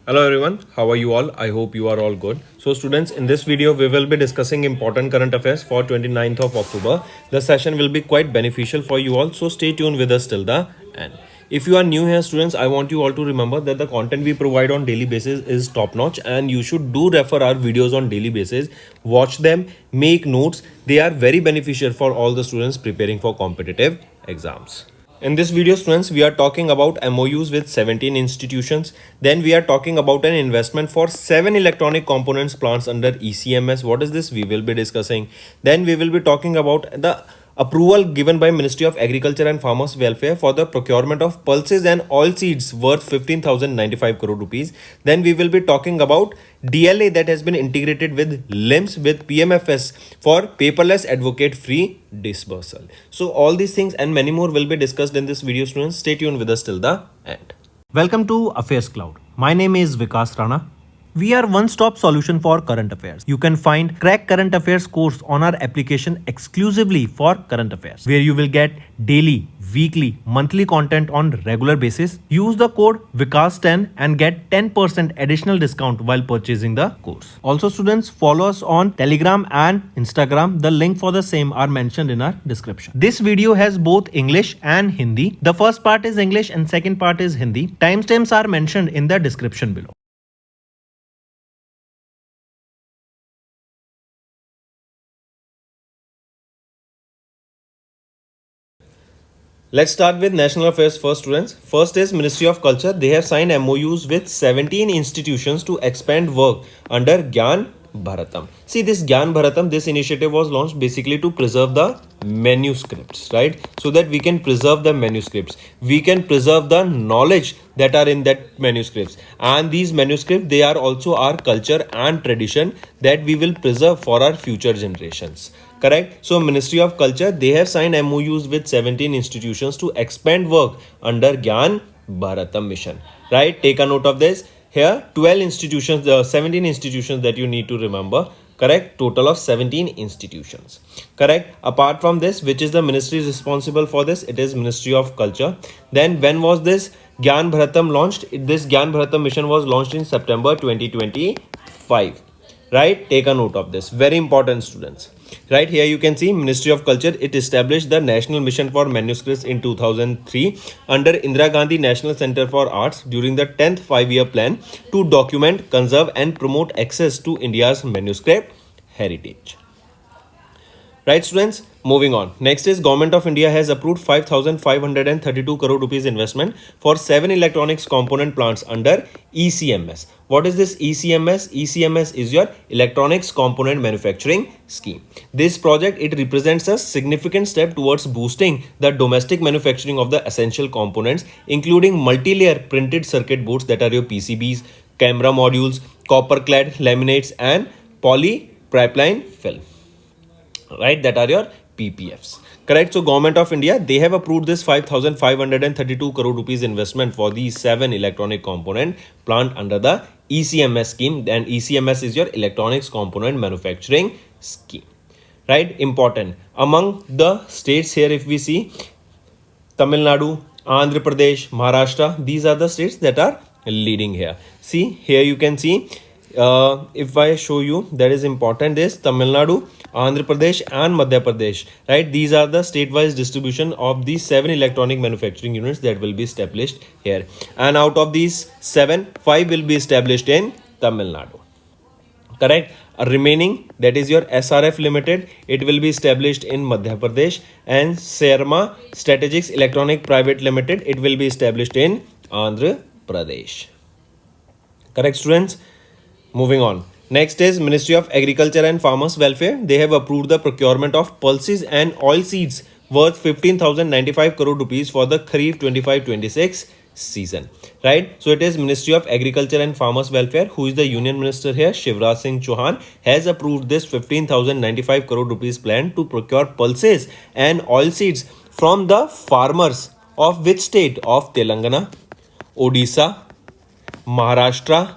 Hello everyone, how are you all? I hope you are all good. So students, in this video we will be discussing important current affairs for 29th of October. The session will be quite beneficial for you all, so stay tuned with us till the end. If you are new here students, I want you all to remember that the content we provide on daily basis is top notch and you should do refer our videos on daily basis. Watch them, make notes. They are very beneficial for all the students preparing for competitive exams. In this video students, we are talking about MOUs with 17 institutions. Then we are talking about an investment for 7 electronic components plants under ECMS. What is this? We will be discussing. Then we will be talking about the approval given by Ministry of Agriculture and Farmers Welfare for the procurement of pulses and oilseeds worth 15,095 crore rupees. Then we will be talking about DLA that has been integrated with LIMS with PMFS for paperless advocate free disbursal. So all these things and many more will be discussed in this video students. Stay tuned with us till the end. Welcome to Affairs Cloud. My name is Vikas Rana. We are one-stop solution for current affairs. You can find Crack Current Affairs course on our application exclusively for current affairs, where you will get daily, weekly, monthly content on regular basis. Use the code VIKAS10 and get 10% additional discount while purchasing the course. Also students, follow us on Telegram and Instagram. The link for the same are mentioned in our description. This video has both English and Hindi. The first part is English and second part is Hindi. Timestamps are mentioned in the description below. Let's start with national affairs first students. First is Ministry of Culture. They have signed MOUs with 17 institutions to expand work under Gyan Bharatam. See this Gyan Bharatam, this initiative was launched basically to preserve the manuscripts, right? So that we can preserve the manuscripts. We can preserve the knowledge that are in that manuscripts. And these manuscripts, they are also our culture and tradition that we will preserve for our future generations. Correct. So Ministry of Culture, they have signed MOUs with 17 institutions to expand work under Gyan Bharatam mission. Right. Take a note of this. Here 12 institutions, 17 institutions that you need to remember. Correct. Total of 17 institutions. Correct. Apart from this, which is the ministry responsible for this? It is Ministry of Culture. Then when was this Gyan Bharatam launched? This Gyan Bharatam mission was launched in September 2025. Right. Take a note of this. Very important students. Right here you can see Ministry of Culture, it established the National Mission for Manuscripts in 2003 under Indira Gandhi National Center for Arts during the 10th 5-year plan to document, conserve and promote access to India's manuscript heritage. Right students, moving on. Next is Government of India has approved 5,532 crore rupees investment for 7 electronics component plants under ECMS. What is this ECMS? ECMS is your Electronics Component Manufacturing Scheme. This project, it represents a significant step towards boosting the domestic manufacturing of the essential components, including multi-layer printed circuit boards that are your PCBs, camera modules, copper-clad laminates and polypropylene film. Right, that are your PPFs. Correct. So Government of India, they have approved this 5,532 crore rupees investment for these 7 electronic component plant under the ECMS scheme, and ECMS is your Electronics Component Manufacturing Scheme. Right, important. Among the states here, if we see Tamil Nadu, Andhra Pradesh, Maharashtra, these are the states that are leading here. See here you can see, if I show you, that is important is Tamil Nadu, Andhra Pradesh and Madhya Pradesh. Right, these are the state-wise distribution of these 7 electronic manufacturing units that will be established here. And out of these 7, 5 will be established in Tamil Nadu. Correct. Remaining, that is your SRF Limited, it will be established in Madhya Pradesh, and Serma Strategics Electronic Private Limited, it will be established in Andhra Pradesh. Correct students. Moving on. Next is Ministry of Agriculture and Farmers Welfare. They have approved the procurement of pulses and oilseeds worth 15,095 crore rupees for the Kharif 25-26 season. Right. So it is Ministry of Agriculture and Farmers Welfare, who is the Union Minister here, Shivraj Singh Chauhan, has approved this 15,095 crore rupees plan to procure pulses and oilseeds from the farmers of which state? Of Telangana, Odisha, Maharashtra,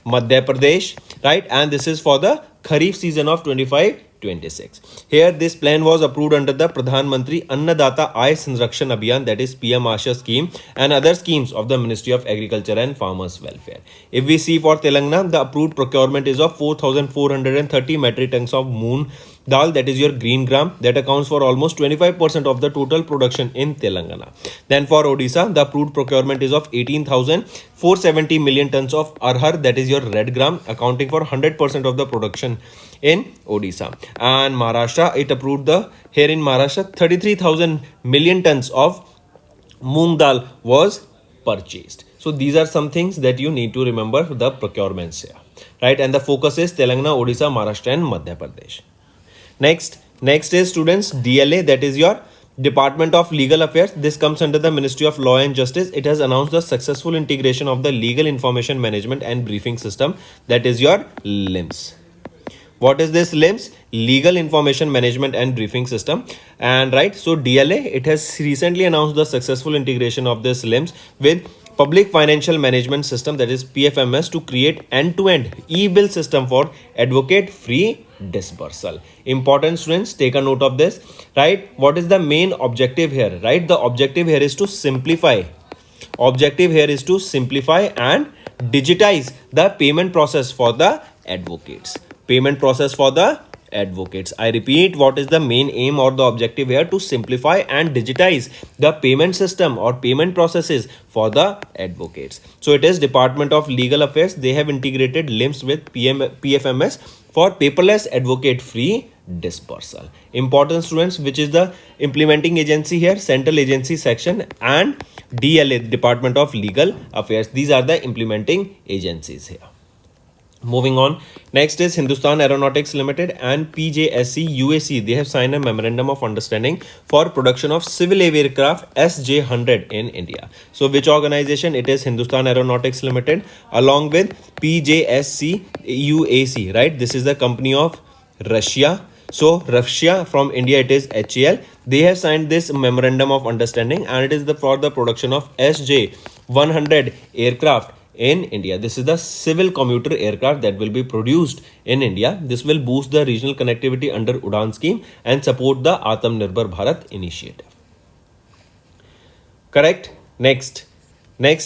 Madhya Pradesh, right? And this is for the Kharif season of 25-26. 26. Here, this plan was approved under the Pradhan Mantri Annadata Aay Sanrakshan Abhiyan, that is PM Asha scheme, and other schemes of the Ministry of Agriculture and Farmers Welfare. If we see for Telangana, the approved procurement is of 4,430 metric tons of moong dal, that is your green gram, that accounts for almost 25% of the total production in Telangana. Then for Odisha, the approved procurement is of 18,470 million tons of arhar, that is your red gram, accounting for 100% of the production in Odisha. And Maharashtra, it approved here in Maharashtra 33,000 million tons of moong dal was purchased. So these are some things that you need to remember the procurements here, right? And the focus is Telangana, Odisha, Maharashtra and Madhya Pradesh. Next is students DLA, that is your Department of Legal Affairs. This comes under the Ministry of Law and Justice. It has announced the successful integration of the Legal Information Management and Briefing System, that is your LIMS. What is this LIMS? Legal Information Management and Briefing System. And right, so DLA, it has recently announced the successful integration of this LIMS with Public Financial Management System, that is PFMS, to create end-to-end e-bill system for advocate-free dispersal. Important students, take a note of this, right? What is the main objective here, right? The objective here is to simplify. Objective here is to simplify and digitize the payment process for the advocates. Payment process for the advocates. I repeat, what is the main aim or the objective here? To simplify and digitize the payment system or payment processes for the advocates. So it is Department of Legal Affairs. They have integrated LIMS with PFMS for paperless advocate free dispersal. Important students, which is the implementing agency here? Central Agency Section and DLA, Department of Legal Affairs. These are the implementing agencies here. Moving on, next is Hindustan Aeronautics Limited and PJSC UAC. They have signed a memorandum of understanding for production of civil aircraft SJ-100 in India. So which organization? It is Hindustan Aeronautics Limited along with PJSC UAC, right? This is the company of Russia. So Russia, from India it is HAL. They have signed this memorandum of understanding and it is for the production of SJ-100 aircraft in India. This is the civil commuter aircraft that will be produced in India. This will boost the regional connectivity under UDAN scheme and support the Atmanirbhar Bharat initiative. Correct? Next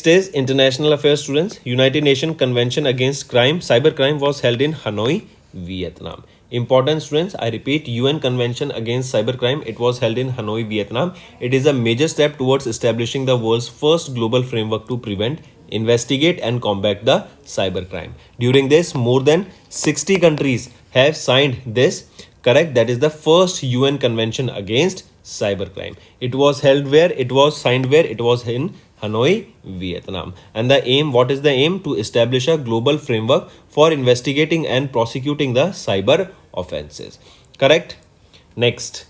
is international affairs, students. United Nations Convention Against Crime, Cybercrime was held in Hanoi, Vietnam. Important students, I repeat, UN Convention Against Cybercrime, it was held in Hanoi, Vietnam. It is a major step towards establishing the world's first global framework to prevent, investigate and combat the cybercrime. During this, more than 60 countries have signed this, correct? That is the first UN Convention Against Cybercrime. It was held where? It was signed where? It was in Hanoi, Vietnam. And the aim, what is the aim? To establish a global framework for investigating and prosecuting the cyber offenses. Correct? Next,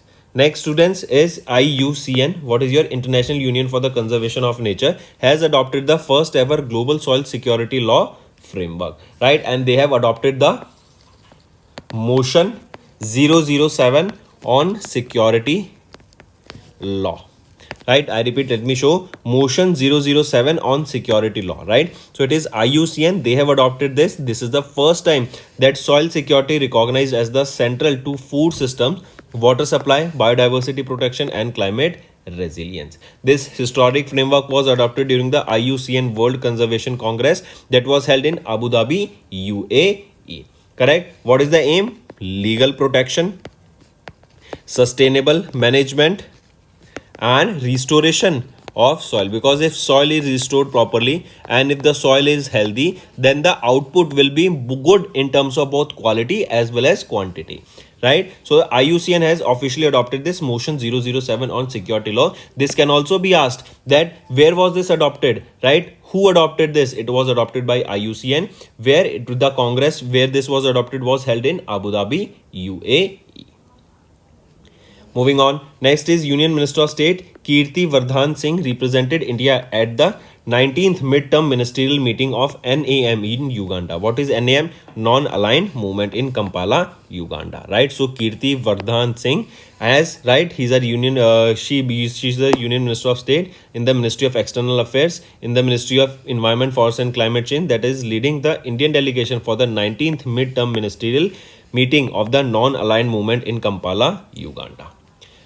students, is IUCN. What is your International Union for the Conservation of Nature? Has adopted the first ever global soil security law framework, right? And they have adopted the motion 007 on security law, right? I repeat, let me show motion 007 on security law, right? So it is IUCN. They have adopted this. This is the first time that soil security recognized as the central to food systems, water supply, biodiversity protection and climate resilience. This historic framework was adopted during the IUCN World Conservation Congress that was held in Abu Dhabi, UAE. Correct? What is the aim? Legal protection, sustainable management and restoration of soil, because if soil is restored properly and if the soil is healthy, then the output will be good in terms of both quality as well as quantity, right? So IUCN has officially adopted this motion 007 on security law. This can also be asked that where was this adopted, right? Who adopted this? It was adopted by IUCN, where the Congress where this was adopted was held in Abu Dhabi, UAE. Moving on, next is Union Minister of State Kirti Vardhan Singh represented India at the 19th midterm ministerial meeting of NAM in Uganda. What is NAM? Non-aligned movement in Kampala, Uganda, right? So Kirti Vardhan Singh, as right, he's a union. She's the Union Minister of State in the Ministry of External Affairs, in the Ministry of Environment, Forest and Climate Change. That is leading the Indian delegation for the 19th midterm ministerial meeting of the non-aligned movement in Kampala, Uganda.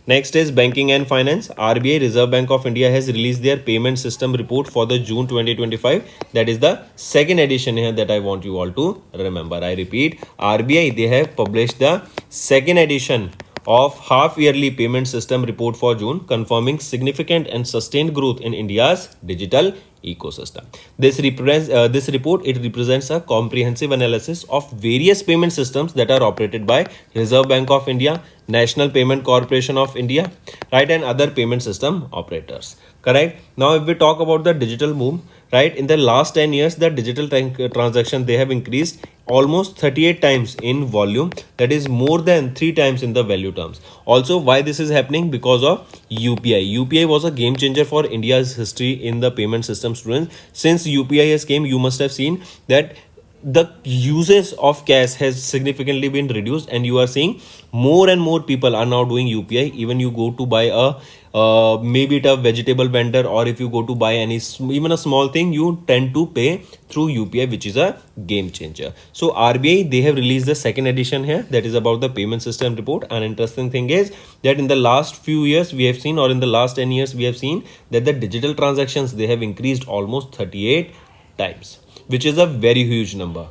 Next is banking and finance. RBI, Reserve Bank of India, has released their payment system report for the June 2025. That is the second edition here that I want you all to remember. I repeat, RBI, they have published the second edition of half-yearly payment system report for June, confirming significant and sustained growth in India's digital ecosystem. This report, it represents a comprehensive analysis of various payment systems that are operated by Reserve Bank of India, National Payment Corporation of India, right, and other payment system operators. Correct. Now, if we talk about the digital move, right, in the last 10 years, the digital transaction, they have increased almost 38 times in volume. That is more than 3 times in the value terms. Also, why this is happening? Because of UPI. UPI was a game changer for India's history in the payment system, students. Since UPI has came, you must have seen that the uses of cash has significantly been reduced, and you are seeing more and more people are now doing UPI. Even you go to buy a maybe it a vegetable vendor, or if you go to buy any even a small thing, you tend to pay through UPI, which is a game changer. So RBI, they have released the second edition here, that is about the payment system report. An interesting thing is that in the last few years we have seen, or in the last 10 years we have seen, that the digital transactions, they have increased almost 38 times, which is a very huge number.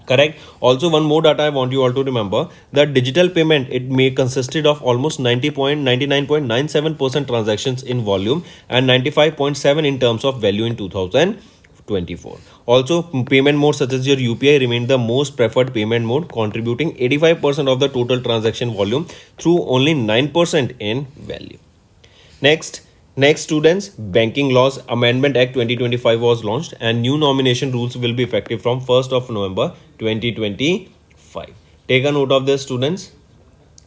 Correct. Also, one more data I want you all to remember, that digital payment, it may consisted of almost 99.97% transactions in volume and 95.7 in terms of value in 2024. Also, payment mode such as your UPI remained the most preferred payment mode, contributing 85% of the total transaction volume through only 9% in value. Next, students, Banking Laws Amendment Act 2025 was launched, and new nomination rules will be effective from 1st of November 2025. Take a note of this, students.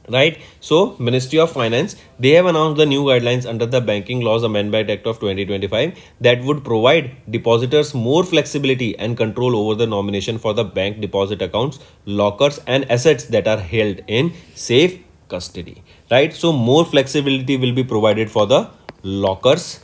Right. So, Ministry of Finance, they have announced the new guidelines under the Banking Laws Amendment Act of 2025 that would provide depositors more flexibility and control over the nomination for the bank deposit accounts, lockers, and assets that are held in safe custody. Right. So, more flexibility will be provided for the lockers,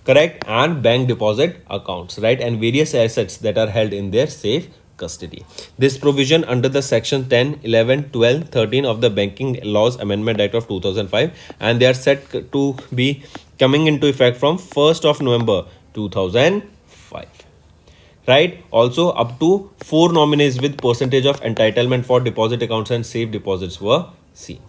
correct, and bank deposit accounts, right, and various assets that are held in their safe custody. This provision under the section 10, 11, 12, 13 of the Banking Laws Amendment Act of 2005, and they are set to be coming into effect from 1st of November 2005. Right. Also, up to 4 nominees with percentage of entitlement for deposit accounts and safe deposits were seen.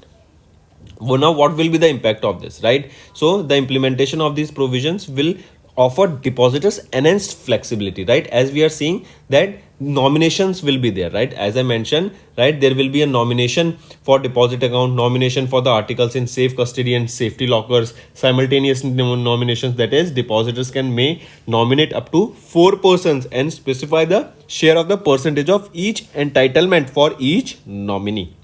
Well, now what will be the impact of this, right? So the implementation of these provisions will offer depositors enhanced flexibility, right? As we are seeing that nominations will be there, right? As I mentioned, right, there will be a nomination for deposit account, nomination for the articles in safe custody and safety lockers, simultaneous nominations, that is depositors may nominate up to 4 persons and specify the share of the percentage of each entitlement for each nominee.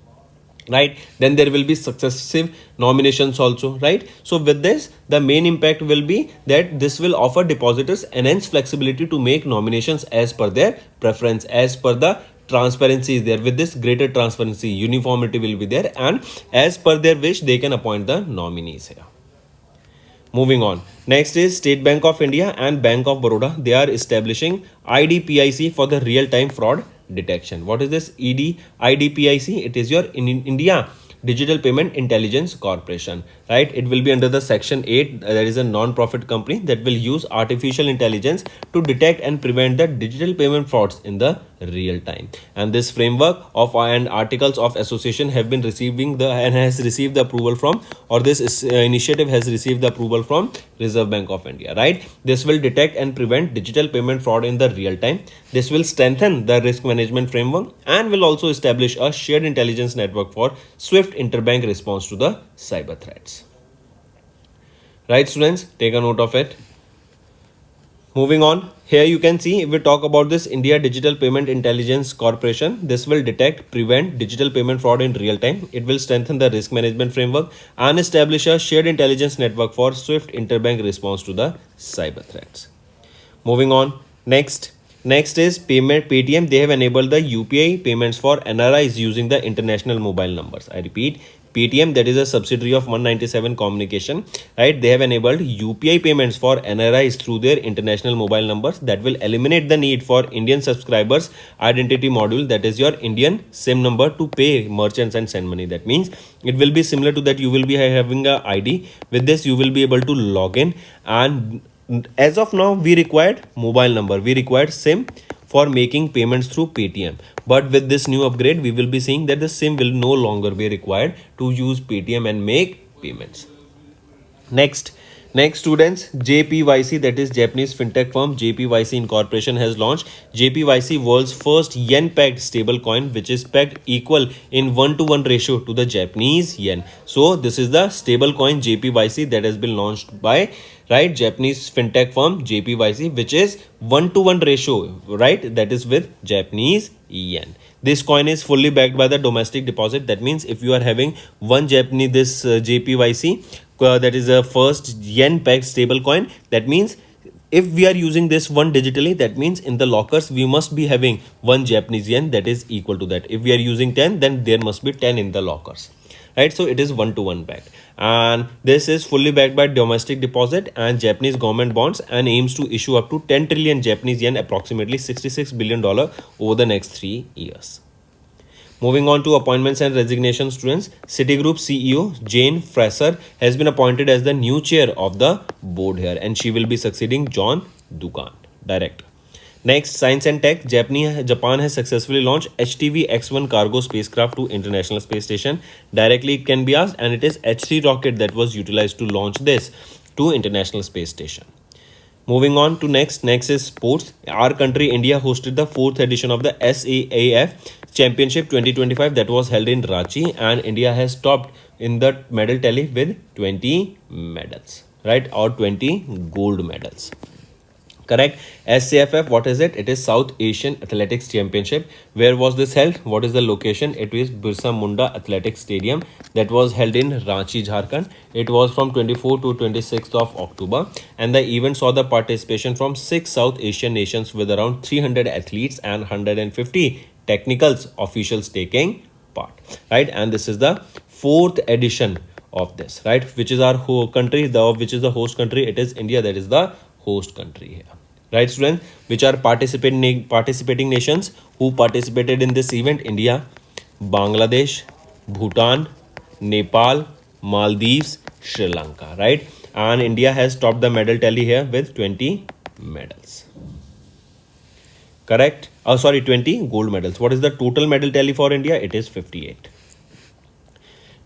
Right, then there will be successive nominations also, right? So with this, the main impact will be that this will offer depositors enhanced flexibility to make nominations as per their preference, as per the transparency is there. With this, greater transparency, uniformity will be there, and as per their wish, they can appoint the nominees here. Moving on. Next is State Bank of India and Bank of Baroda. They are establishing IDPIC for the real-time fraud detection. What is this IDPIC? It is your India Digital Payment Intelligence Corporation, right? It will be under the section 8. There is a non-profit company that will use artificial intelligence to detect and prevent the digital payment frauds in the real time. And this framework of and articles of association have been receiving the and has received the approval from, or this initiative has received the approval from Reserve Bank of India, right? This will detect and prevent digital payment fraud in the real time. This will strengthen the risk management framework and will also establish a shared intelligence network for swift interbank response to the cyber threats. Right, students, take a note of it. Moving on, here you can see if we talk about this India Digital Payment Intelligence Corporation, this will detect, prevent digital payment fraud in real time. It will strengthen the risk management framework and establish a shared intelligence network for swift interbank response to the cyber threats. Moving on, next is payment Paytm. They have enabled the UPI payments for NRIs using the international mobile numbers. I repeat, Paytm, that is a subsidiary of 197 Communication, right? They have enabled UPI payments for NRIs through their international mobile numbers. That will eliminate the need for Indian subscribers identity module, that is your Indian SIM number, to pay merchants and send money. That means it will be similar to that. You will be having a ID. With this, you will be able to log in, and as of now we required mobile number, we required SIM for making payments through Paytm. But with this new upgrade, we will be seeing that the SIM will no longer be required to use Paytm and make payments. Next students, JPYC, that is Japanese fintech firm JPYC Incorporation, has launched JPYC, world's first yen pegged stable coin, which is pegged equal in 1:1 ratio to the Japanese yen. So this is the stable coin JPYC that has been launched by, right, Japanese fintech firm JPYC, which is 1:1 ratio, right, that is with Japanese yen. This coin is fully backed by the domestic deposit. That means if you are having one Japanese JPYC, that is a first yen pegged stable coin, that means if we are using this one digitally, that means in the lockers we must be having one Japanese yen that is equal to that. If we are using 10, then there must be 10 in the lockers, right? So it is 1:1 backed, and this is fully backed by domestic deposit and Japanese government bonds, and aims to issue up to 10 trillion Japanese yen, approximately $66 billion over the next 3 years. Moving on to appointments and resignations, students, Citigroup CEO Jane Fraser has been appointed as the new chair of the board here, and she will be succeeding John Dugan, director. Next, science and tech. Japan has successfully launched HTV X1 cargo spacecraft to International Space Station. Directly it can be asked, and it is H3 rocket that was utilized to launch this to International Space Station. Moving on to next is sports. Our country India hosted the 4th edition of the SAAF Championship 2025 that was held in Ranchi, and India has topped in the medal tally with 20 medals, right, or 20 gold medals. Correct. SAFF, what is it? It is South Asian Athletics Championship. Where was this held? What is the location? It is Birsa Munda Athletics Stadium that was held in Ranchi, Jharkhand. It was from 24 to 26th of October, and the event saw the participation from 6 South Asian nations with around 300 athletes and 150 technicals officials taking part, right? And this is the 4th edition of this, right? Which is our country, which is the host country? It is India, that is the host country here, right, students? Which are participating nations who participated in this event? India, Bangladesh, Bhutan, Nepal, Maldives, Sri Lanka, right? And India has topped the medal tally here with 20 medals. Correct. 20 gold medals. What is the total medal tally for India? It is 58.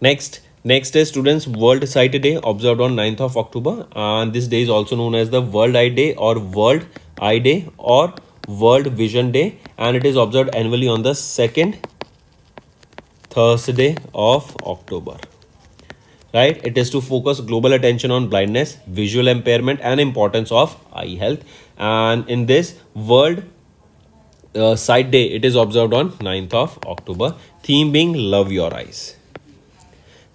Next is, students, World Sight Day, observed on 9th of October, and this day is also known as the World Eye Day or World Eye Day or World Vision Day, and it is observed annually on the 2nd Thursday of October, right? It is to focus global attention on blindness, visual impairment, and importance of eye health. And in this World Sight Day, it is observed on 9th of October, theme being Love Your Eyes.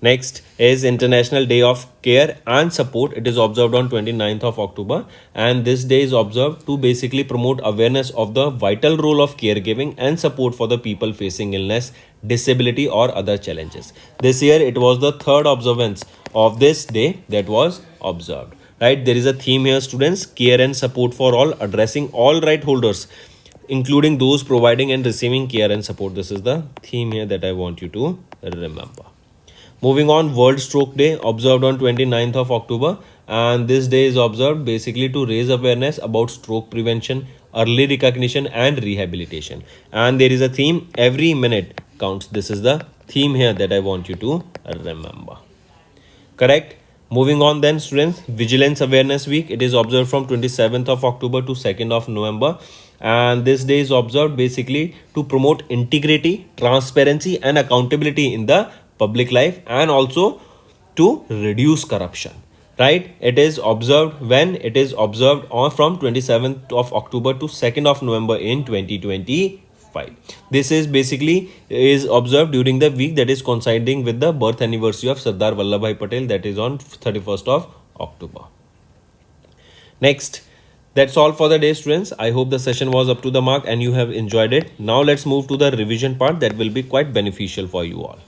Next is International Day of Care and Support. It is observed on 29th of October, and this day is observed to basically promote awareness of the vital role of caregiving and support for the people facing illness, disability, or other challenges. This year it was the 3rd observance of this day that was observed, right? There is a theme here, students: care and support for all, addressing all right holders, including those providing and receiving care and support. This is the theme here that I want you to remember. Moving on, World Stroke Day, observed on 29th of October, and this day is observed basically to raise awareness about stroke prevention, early recognition, and rehabilitation. And there is a theme: every minute counts. This is the theme here that I want you to remember. Correct. Moving on then, students, Vigilance Awareness Week. It is observed from 27th of October to 2nd of November, and this day is observed basically to promote integrity, transparency, and accountability in the public life, and also to reduce corruption, right? It is observed when it is observed on from 27th of October to 2nd of November in 2025. This is basically is observed during the week that is coinciding with the birth anniversary of Sardar Vallabhbhai Patel, that is on 31st of October. Next, that's all for the day, students. I hope the session was up to the mark and you have enjoyed it. Now let's move to the revision part that will be quite beneficial for you all.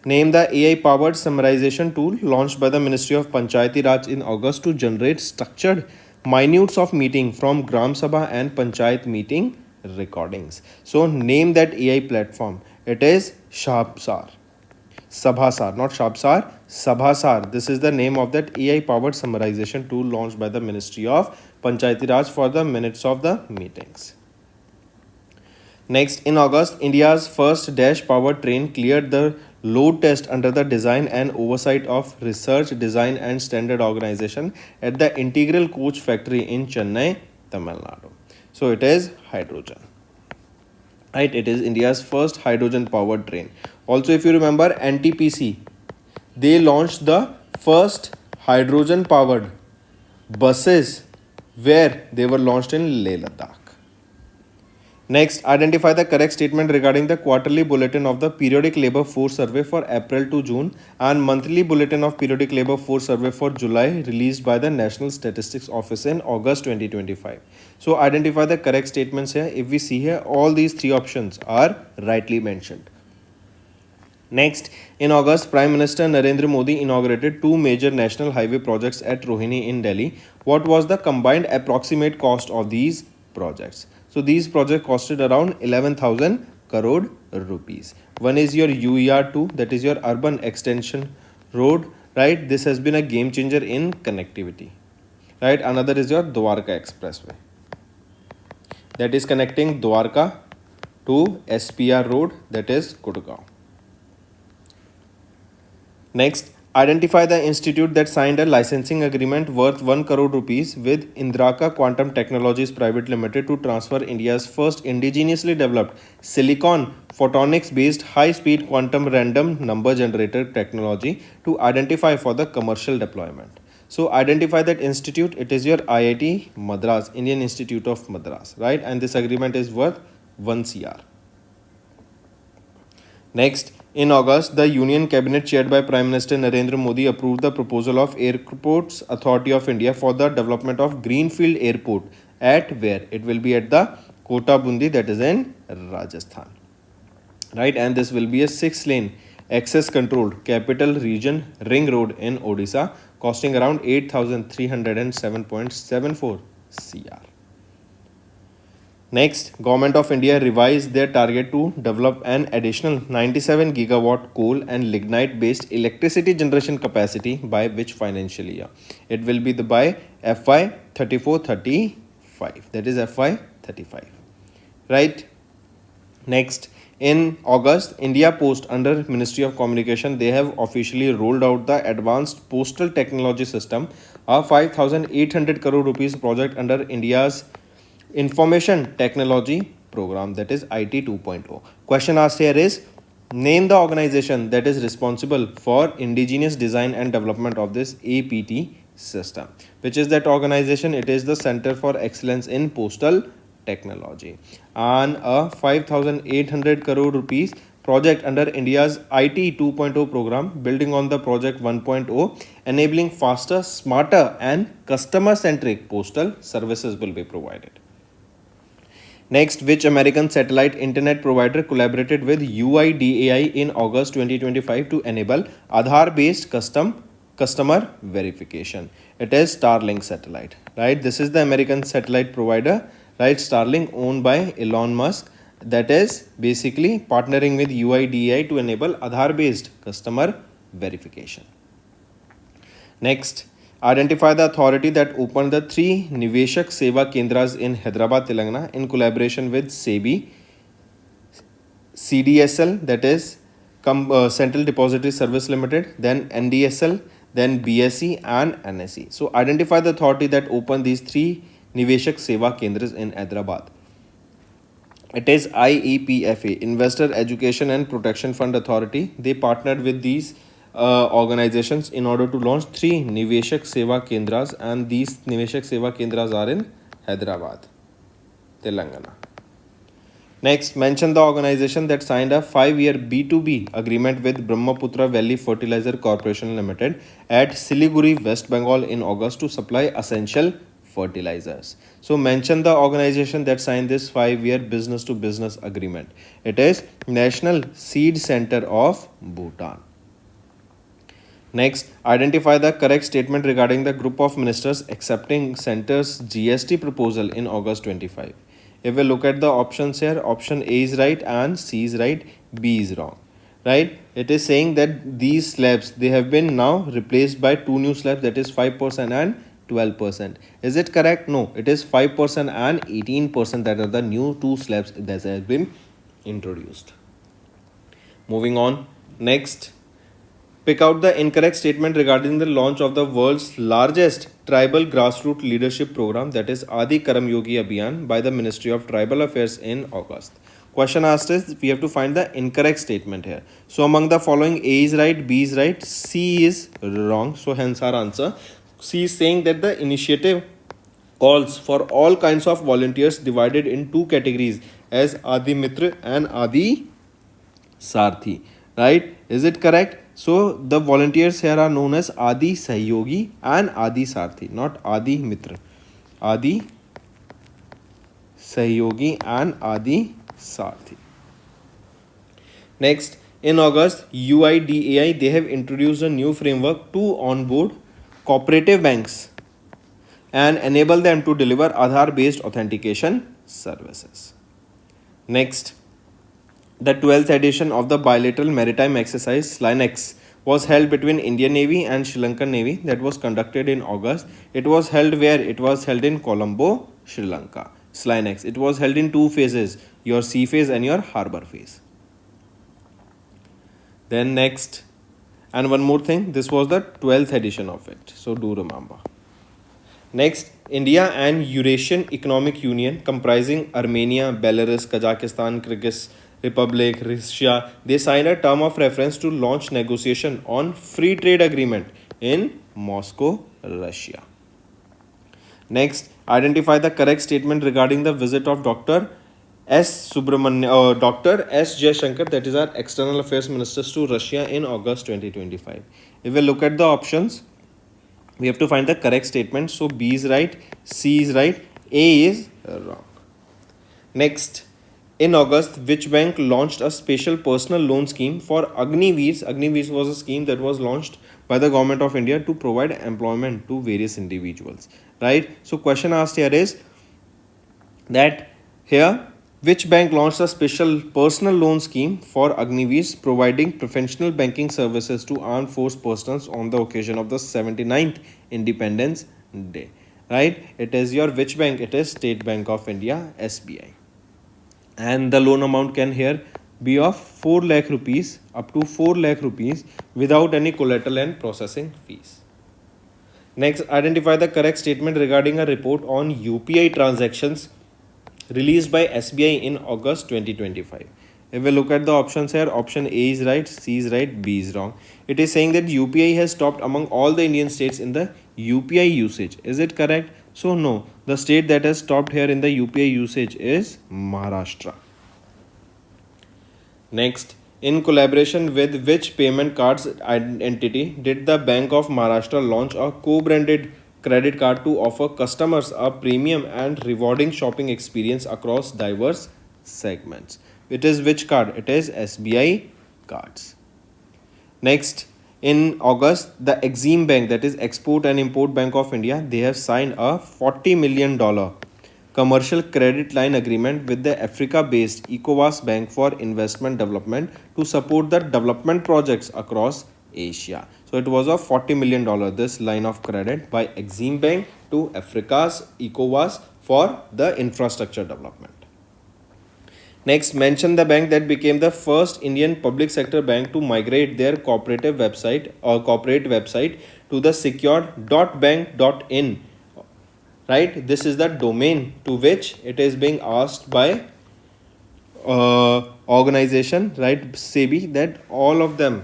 Name the AI-powered summarization tool launched by the Ministry of Panchayati Raj in August to generate structured minutes of meeting from Gram Sabha and Panchayat meeting recordings. So name that AI platform. It is Shabsar. Sabhasar, not Shabsar, Sabhasar. This is the name of that AI-powered summarization tool launched by the Ministry of Panchayati Raj for the minutes of the meetings. Next, in August, India's first dash-powered train cleared the load test under the design and oversight of Research, Design and Standard Organization at the Integral Coach Factory in Chennai, Tamil Nadu. So it is hydrogen. Right, it is India's first hydrogen-powered train. Also, if you remember, NTPC, they launched the first hydrogen-powered buses where they were launched in Leh Ladakh. Next, identify the correct statement regarding the quarterly bulletin of the Periodic Labour Force Survey for April to June and monthly bulletin of Periodic Labour Force Survey for July released by the National Statistics Office in August 2025. So, identify the correct statements here. If we see here, all these three options are rightly mentioned. Next, in August, Prime Minister Narendra Modi inaugurated two major national highway projects at Rohini in Delhi. What was the combined approximate cost of these projects? So these projects costed around 11,000 crore rupees. One is your UER2, that is your urban extension road, right? This has been a game changer in connectivity, right? Another is your Dwarka Expressway, that is connecting Dwarka to SPR road, that is Gurgaon. Next, identify the institute that signed a licensing agreement worth 1 crore rupees with Indraka Quantum Technologies Private Limited to transfer India's first indigenously developed silicon photonics based high speed quantum random number generator technology to identify for the commercial deployment. So identify that institute. It is your IIT Madras, Indian Institute of Madras, right? And this agreement is worth 1 CR. Next, in August, the Union Cabinet chaired by Prime Minister Narendra Modi approved the proposal of Airports Authority of India for the development of Greenfield Airport at where? It will be at the Kota Bundi, that is in Rajasthan. Right, and this will be a 6-lane access controlled capital region ring road in Odisha costing around 8,307.74 CR. Next, Government of India revised their target to develop an additional 97 gigawatt coal and lignite based electricity generation capacity by which financial year? It will be by FY 34-35, that is FY 35, right? Next, in August, India Post under Ministry of Communication, they have officially rolled out the Advanced Postal Technology System, a 5,800 crore rupees project under India's Information Technology Program, that is IT 2.0. Question asked here is, name the organization that is responsible for indigenous design and development of this APT system. Which is that organization? It is the Center for Excellence in Postal Technology. And a 5,800 crore rupees project under India's IT 2.0 program, building on the project 1.0, enabling faster, smarter and customer-centric postal services will be provided. Next, which American satellite internet provider collaborated with UIDAI in August 2025 to enable Aadhaar-based customer verification? It is Starlink satellite, right? This is the American satellite provider, right? Starlink, owned by Elon Musk, that is basically partnering with UIDAI to enable Aadhaar-based customer verification. Next, identify the authority that opened the 3 Niveshak Seva Kendras in Hyderabad, Telangana in collaboration with SEBI, CDSL, that is Central Depository Service Limited, then NDSL, then BSE and NSE. So identify the authority that opened these 3 Niveshak Seva Kendras in Hyderabad. It is IEPFA, Investor Education and Protection Fund Authority. They partnered with these organizations in order to launch 3 Niveshak Seva Kendras, and these Niveshak Seva Kendras are in Hyderabad, Telangana. Next, mention the organization that signed a 5-year B2B agreement with Brahmaputra Valley Fertilizer Corporation Limited at Siliguri, West Bengal in August to supply essential fertilizers. So mention the organization that signed this 5-year business to business agreement. It is National Seed Center of Bhutan. Next, identify the correct statement regarding the group of ministers accepting center's GST proposal in August 25. If we look at the options here, option A is right and C is right, B is wrong. Right? It is saying that these slabs, they have been now replaced by 2 new slabs, that is 5% and 12%. Is it correct? No, it is 5% and 18% that are the new 2 slabs that have been introduced. Moving on. Next, pick out the incorrect statement regarding the launch of the world's largest tribal grassroots leadership program, that is Adi Karam Yogi Abhiyan, by the Ministry of Tribal Affairs in August. Question asked is, we have to find the incorrect statement here. So among the following, A is right, B is right, C is wrong. So hence our answer. C is saying that the initiative calls for all kinds of volunteers divided in 2 categories as Adi Mitra and Adi Sarthi. Right? Is it correct? So the volunteers here are known as Adi Sahyogi and Adi Sarthi, not Adi Mitra. Adi Sahyogi and Adi Sarthi. Next, in August, UIDAI, they have introduced a new framework to onboard cooperative banks and enable them to deliver Aadhaar based authentication services. Next, the 12th edition of the bilateral maritime exercise SLINEX was held between Indian Navy and Sri Lankan Navy. That was conducted in August. It was held where? It was held in Colombo, Sri Lanka. SLINEX. It was held in 2 phases, your sea phase and your harbor phase. Then next, and one more thing, this was the 12th edition of it. So do remember. Next, India and Eurasian Economic Union, comprising Armenia, Belarus, Kazakhstan, Kyrgyz Republic, Russia, they signed a term of reference to launch negotiation on free trade agreement in Moscow, Russia. Next, identify the correct statement regarding the visit of Dr. Dr. S. Jaishankar, that is our External Affairs Minister, to Russia in August 2025. If we look at the options, we have to find the correct statement. So B is right, C is right, A is wrong. Next, in August, which bank launched a special personal loan scheme for Agniveers? Agniveers was a scheme that was launched by the government of India to provide employment to various individuals. Right? So question asked here is that here, which bank launched a special personal loan scheme for Agniveers, providing professional banking services to armed force personnel on the occasion of the 79th Independence Day? Right? It is your which bank? It is State Bank of India, SBI. And the loan amount can here be of 4 lakh rupees, up to 4 lakh rupees, without any collateral and processing fees. Next, identify the correct statement regarding a report on UPI transactions released by SBI in August 2025. If we look at the options here, option A is right, C is right, B is wrong. It is saying that UPI has stopped among all the Indian states in the UPI usage. Is it correct? So no, the state that has stopped here in the UPI usage is Maharashtra. Next, in collaboration with which payment cards entity did the Bank of Maharashtra launch a co-branded credit card to offer customers a premium and rewarding shopping experience across diverse segments? It is which card? It is SBI cards. Next, in August, the Exim Bank, that is Export and Import Bank of India, they have signed a $40 million commercial credit line agreement with the Africa-based ECOWAS Bank for Investment Development to support the development projects across Asia. So it was a $40 million, this line of credit by Exim Bank to Africa's ECOWAS for the infrastructure development. Next, mention the bank that became the first Indian public sector bank to migrate their corporate website to the secured.bank.in. Right? This is the domain to which it is being asked by organization, right, SEBI, that all of them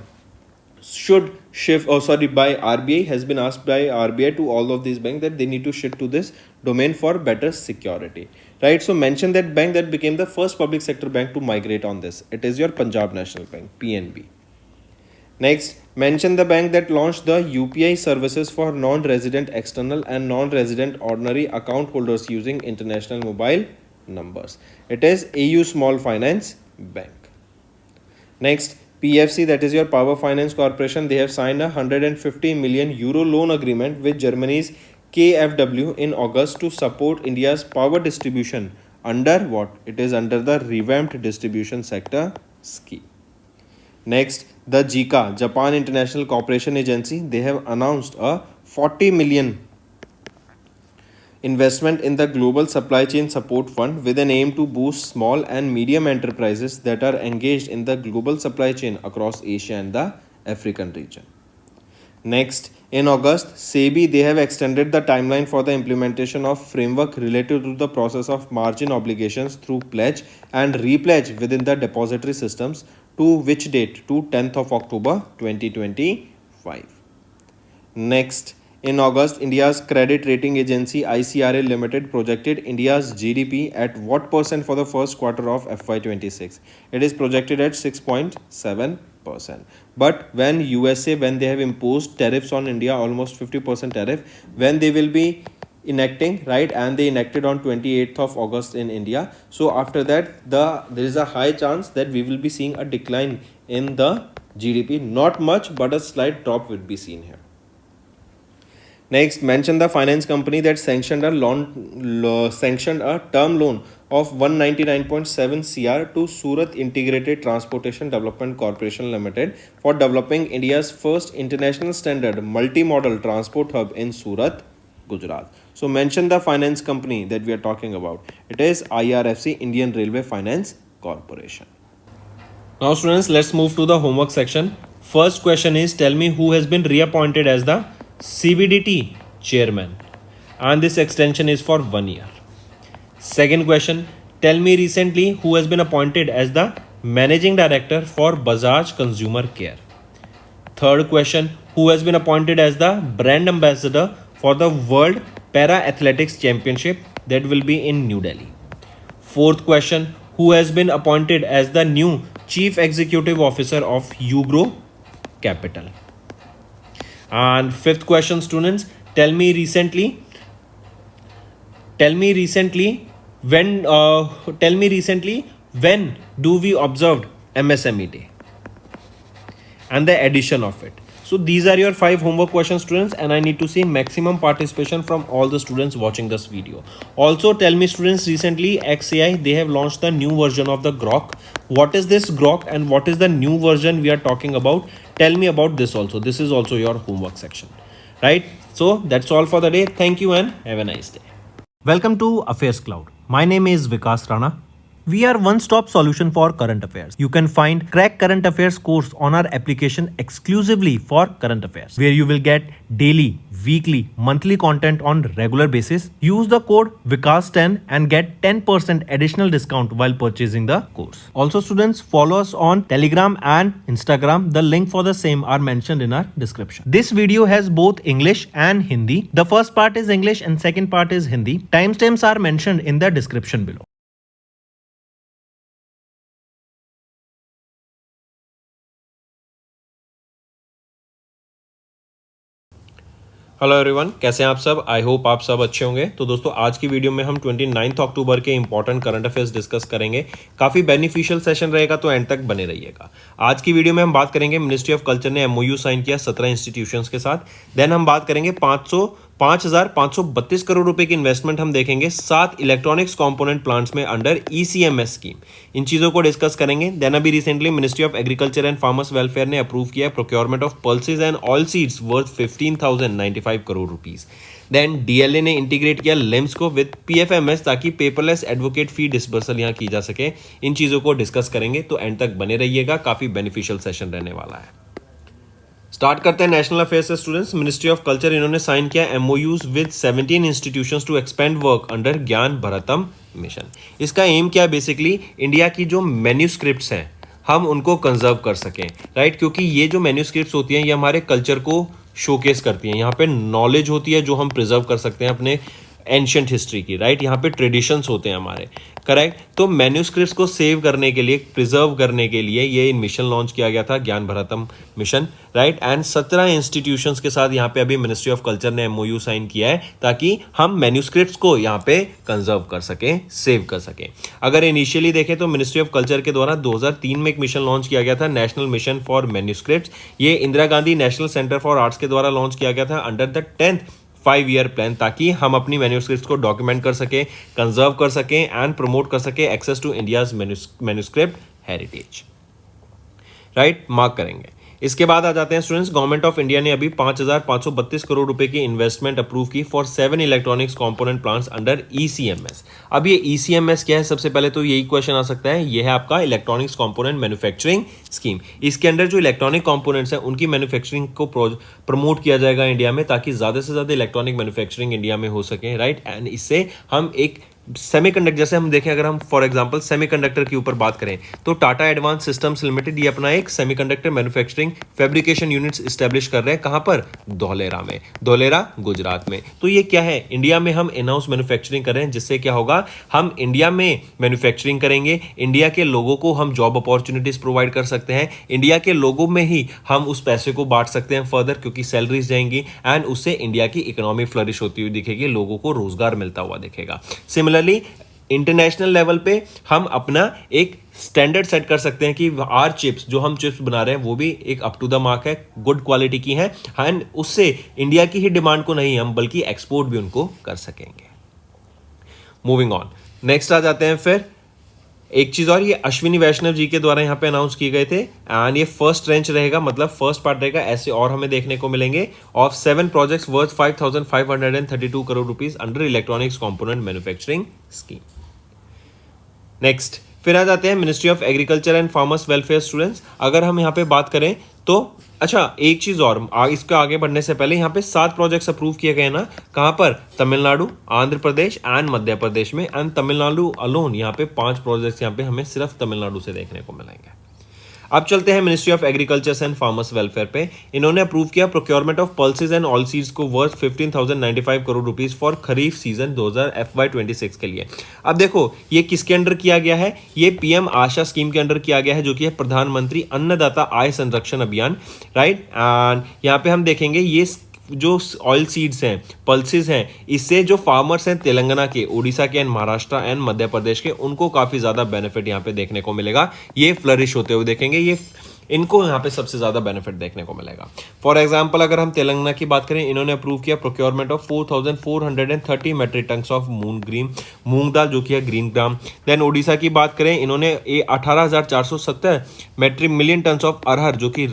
should shift, or sorry, by RBI, has been asked by RBI to all of these banks that they need to shift to this domain for better security, right? So mention that bank that became the first public sector bank to migrate on this. It is your Punjab National Bank, PNB. Next, mention the bank that launched the UPI services for non-resident external and non-resident ordinary account holders using international mobile numbers. It is AU Small Finance Bank. Next, PFC, that is your Power Finance Corporation, they have signed a 150 million euro loan agreement with Germany's KfW in August to support India's power distribution under what? It is under the revamped distribution sector scheme. Next, the JICA, Japan International Cooperation Agency, they have announced a 40 million investment in the Global Supply Chain Support Fund with an aim to boost small and medium enterprises that are engaged in the global supply chain across Asia and the African region. Next, in August, SEBI, they have extended the timeline for the implementation of framework related to the process of margin obligations through pledge and repledge within the depository systems to which date? To 10th of October 2025. Next, in August, India's credit rating agency ICRA Limited projected India's GDP at what percent for the first quarter of FY26? It is projected at 6.7%. But when USA, when they have imposed tariffs on India, almost 50% tariff, when they will be enacting, right, and they enacted on 28th of August in India. So after that, there is a high chance that we will be seeing a decline in the GDP. Not much, but a slight drop would be seen here. Next, mention the finance company that sanctioned a term loan of 199.7 CR to Surat Integrated Transportation Development Corporation Limited for developing India's first international standard multi-modal transport hub in Surat, Gujarat. So mention the finance company that we are talking about. It is IRFC, Indian Railway Finance Corporation. Now students, let's move to the homework section. First question is, tell me who has been reappointed as the CBDT chairman, and this extension is for 1 year. Second question, tell me recently who has been appointed as the managing director for Bajaj Consumer Care. Third question, who has been appointed as the brand ambassador for the World Para Athletics Championship that will be in New Delhi. Fourth question, who has been appointed as the new chief executive officer of Ugro Capital. And fifth question, students, tell me recently when do we observed MSME Day and the addition of it. So these are your 5 homework questions, students, and I need to see maximum participation from all the students watching this video. Also tell me, students, recently XAI, they have launched the new version of the Grok. What is this Grok and what is the new version we are talking about? Tell me about this also. This is also your homework section, right? So that's all for the day. Thank you and have a nice day. Welcome to Affairs Cloud. My name is Vikas Rana. We are one-stop solution for current affairs. You can find Crack Current Affairs course on our application exclusively for current affairs, where you will get daily, weekly, monthly content on regular basis. Use the code VIKAS10 and get 10% additional discount while purchasing the course. Also, students, follow us on Telegram and Instagram. The link for the same are mentioned in our description. This video has both English and Hindi. The first part is English and second part is Hindi. Timestamps are mentioned in the description below. Hello everyone, कैसे हैं आप सब? I hope आप सब अच्छे होंगे। तो दोस्तों, आज की वीडियो में हम 29 अक्टूबर के इंपॉर्टेंट करंट अफेयर्स डिस्कस करेंगे। काफ़ी बेनिफिशियल सेशन रहेगा, तो एंड तक बने रहिएगा। आज की वीडियो में हम बात करेंगे मिनिस्ट्री ऑफ कल्चर ने एमओयू साइन किया 17 इंस्टीट्यूशंस के साथ। देन हम बात करेंगे 5,532 करोड़ रुपए की इन्वेस्टमेंट हम देखेंगे 7 इलेक्ट्रॉनिक्स कंपोनेंट प्लांट्स में अंडर ईसीएमएस स्कीम। इन चीज़ों को डिस्कस करेंगे। देन अभी recently ministry of agriculture and farmers welfare ने अप्रूव किया procurement of pulses and oil seeds worth 15,095 crore rupees. Then DLA ने इंटीग्रेट किया लिम्स को विद पीएफएमएस ताकि पेपरलेस एडवोकेट फी डिसबर्सल यहाँ की जा सके। इन चीज़ों को डिस्कस करेंगे, तो एंड तक बने रहिएगा। काफ़ी बेनिफिशियल सेशन रहने वाला है। स्टार्ट करते हैं नेशनल अफेयर्स से स्टूडेंट्स। मिनिस्ट्री ऑफ कल्चर इन्होंने साइन किया MoUs with 17 institutions to expand work under Gyan Bharatam mission. इसका एम क्या है? बेसिकली इंडिया की जो मैन्यूस्क्रिप्ट्स हैं हम उनको कंजर्व कर सकें, राइट, क्योंकि ये जो मैन्यूस्क्रिप्ट्स होती हैं ये हमारे कल्चर को शोकेस करती हैं। यहाँ पे नॉलेज होती है जो हम प्रिजर्व कर सकते हैं अपने एंशियंट हिस्ट्री की, राइट। यहाँ पे ट्रेडिशंस होते हैं हमारे, करेक्ट। तो मैन्यूस्क्रिप्ट्स को सेव करने के लिए, प्रिजर्व करने के लिए ये मिशन लॉन्च किया गया था, ज्ञान Bharatam mission, right. And 17 institutions के साथ यहाँ पे अभी मिनिस्ट्री ऑफ कल्चर ने एमओयू साइन किया है ताकि हम मैन्यूस्क्रिप्ट्स को यहाँ पे कंजर्व कर सकें, सेव कर सकें। अगर इनिशियली देखें तो मिनिस्ट्री ऑफ कल्चर के द्वारा 2003 में एक मिशन लॉन्च किया गया था, नेशनल मिशन फॉर मैन्यूस्क्रिप्ट्स। ये Indira Gandhi national centre for arts के द्वारा लॉन्च किया गया था under the 10th 5-year plan, ताकि हम अपनी मैन्यूस्क्रिप्ट्स को डॉक्यूमेंट कर सकें, कंजर्व कर सकें एंड प्रमोट कर सकें access to India's manuscript heritage, right. Mark करेंगे। इसके बाद आ जाते हैं स्टूडेंट्स, गवर्नमेंट ऑफ इंडिया ने अभी 5,532 करोड़ रुपए की इन्वेस्टमेंट अप्रूव की for 7 electronics component plants under ECMS. अब ये ईसीएमएस क्या है? सबसे पहले तो यही क्वेश्चन आ सकता है, ये है आपका इलेक्ट्रॉनिक्स कंपोनेंट मैन्युफैक्चरिंग स्कीम। इसके अंडर जो इलेक्ट्रॉनिक कंपोनेंट्स हैं उनकी मैन्युफैक्चरिंग को प्रमोट किया जाएगा इंडिया में, ताकि ज्यादा से ज्यादा इलेक्ट्रॉनिक मैन्युफैक्चरिंग इंडिया में हो सके, राइट। एंड इससे हम एक सेमीकंडक्टर, जैसे हम देखें, अगर हम फॉर एग्जांपल सेमीकंडक्टर के ऊपर बात करें तो टाटा एडवांस सिस्टम्स लिमिटेड ये अपना एक semiconductor manufacturing fabrication units establish कर रहे हैं। कहां पर? धौलेरा में, धौलेरा गुजरात में। तो ये क्या है? इंडिया में हम इन हाउस मैन्युफैक्चरिंग कर रहे हैं, जिससे क्या होगा, हम इंडिया में मैन्युफैक्चरिंग करेंगे, इंडिया के लोगों को हम जॉब अपॉर्चुनिटीज प्रोवाइड कर सकते हैं, इंडिया के लोगों में ही हम उस पैसे को बांट सकते हैं फर्दर, क्योंकि सैलरीज जाएंगी एंड उससे इंडिया की इकोनॉमी फ्लरिश होती हुई दिखेगी, लोगों को रोजगार मिलता हुआ दिखेगा। सिमिलरली इंटरनेशनल लेवल पे हम अपना एक स्टैंडर्ड सेट कर सकते हैं कि आर चिप्स, जो हम चिप्स बना रहे हैं वो भी एक अप टू द मार्क है, गुड क्वालिटी की है, एंड उससे इंडिया की ही डिमांड को नहीं हम बल्कि एक्सपोर्ट भी उनको कर सकेंगे। मूविंग ऑन, नेक्स्ट आ जाते हैं फिर एक चीज और, ये अश्विनी वैष्णव जी के द्वारा यहाँ पे अनाउंस किए गए थे एंड ये फर्स्ट ट्रेंच रहेगा, मतलब फर्स्ट पार्ट रहेगा। ऐसे और हमें देखने को मिलेंगे of 7 projects worth 5,532 crore rupees under electronics component manufacturing scheme. Next फिर आ जाते हैं ministry of agriculture and farmers welfare. Students अगर हम यहाँ पे बात करें तो अच्छा एक चीज और, इसके आगे बढ़ने से पहले यहाँ पे 7 प्रोजेक्ट्स अप्रूव किए गए ना, कहाँ पर? तमिलनाडु, आंध्र प्रदेश एंड मध्य प्रदेश में। एंड तमिलनाडु अलोन यहाँ पे 5 प्रोजेक्ट्स यहाँ पे हमें सिर्फ तमिलनाडु से देखने को मिलेंगे। अब चलते हैं ministry of agriculture and farmers welfare पे। इन्होंने अप्रूव किया procurement of pulses and oil seeds को worth 15,095 crore rupees for kharif season 2000 FY26 के लिए। अब देखो ये किसके अंडर किया गया है? ये पीएम आशा स्कीम के अंडर किया गया है, जो कि है प्रधानमंत्री अन्नदाता आय संरक्षण अभियान, राइट। एंड यहाँ पे हम देखेंगे ये जो ऑयल सीड्स हैं, पल्सेस हैं, इससे जो फार्मर्स हैं तेलंगाना के, उड़ीसा के एंड महाराष्ट्र एंड मध्य प्रदेश के, उनको काफी ज्यादा बेनिफिट यहाँ पे देखने को मिलेगा। ये फ्लरिश होते हुए देखेंगे, ये इनको यहाँ पे सबसे ज्यादा बेनिफिट देखने को मिलेगा। फॉर एग्जांपल अगर हम तेलंगाना की बात करें, इन्होंने अप्रूव किया procurement of 4,430 metric tons of moong dal, जो कि है ग्रीन ग्राम। देन उड़ीसा की बात करें, इन्होंने 18,470 मेट्रिक मिलियन टन्स ऑफ अरहर, जो कि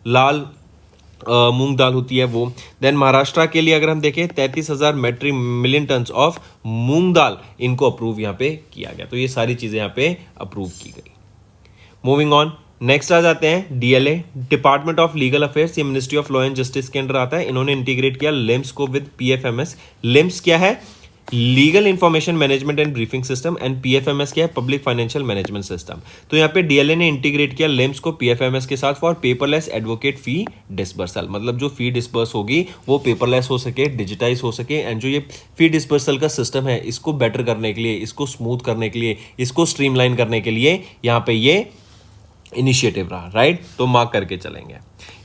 लाल मूंग दाल होती है वो। देन महाराष्ट्र के लिए अगर हम देखें 33,000 metric million turns of moong दाल, इनको अप्रूव यहाँ पे किया गया। तो ये सारी चीजें यहाँ पे अप्रूव की गई। मूविंग ऑन, नेक्स्ट आ जाते हैं DLA, department of legal affairs. ये ministry of law and justice के अंडर आता है। इन्होंने इंटीग्रेट किया लिम्स को विद पीएफएमएस। लिम्स क्या है? Legal information management and briefing system, and PFMS क्या है? Public financial management system. तो यहाँ पे डीएलए ने इंटीग्रेट किया लिम्स को पीएफएमएस के साथ for paperless advocate fee disbursal, मतलब जो फी डिस्बर्स होगी वो पेपरलेस हो सके, डिजिटाइज हो सके। एंड जो ये फी डिस्बर्सल का सिस्टम है, इसको बेटर करने के लिए, इसको स्मूथ करने के लिए, इसको स्ट्रीमलाइन करने के लिए यहाँ पे ये इनिशिएटिव रहा, राइट। तो मार्क करके चलेंगे।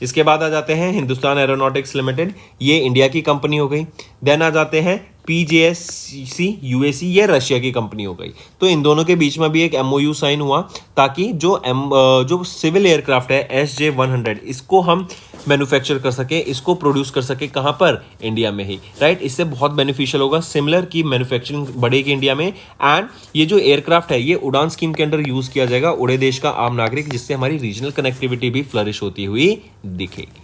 इसके बाद आ जाते हैं हिंदुस्तान एरोनॉटिक्स लिमिटेड, ये इंडिया की कंपनी हो गई। देन आ जाते हैं PJSC यूएसी, ये रशिया की कंपनी हो गई। तो इन दोनों के बीच में भी एक MOU साइन हुआ, ताकि जो सिविल एयरक्राफ्ट है SJ-100, इसको हम मैन्युफैक्चर कर सके, इसको प्रोड्यूस कर सके, कहाँ पर? इंडिया में ही, राइट। इससे बहुत बेनिफिशियल होगा, सिमिलर की मैन्युफैक्चरिंग बढ़ेगी इंडिया में। एंड ये जो एयरक्राफ्ट है ये उड़ान स्कीम के अंडर यूज किया जाएगा, उड़े देश का आम नागरिक, जिससे हमारी रीजनल कनेक्टिविटी भी फ्लरिश होती हुई दिखेगी।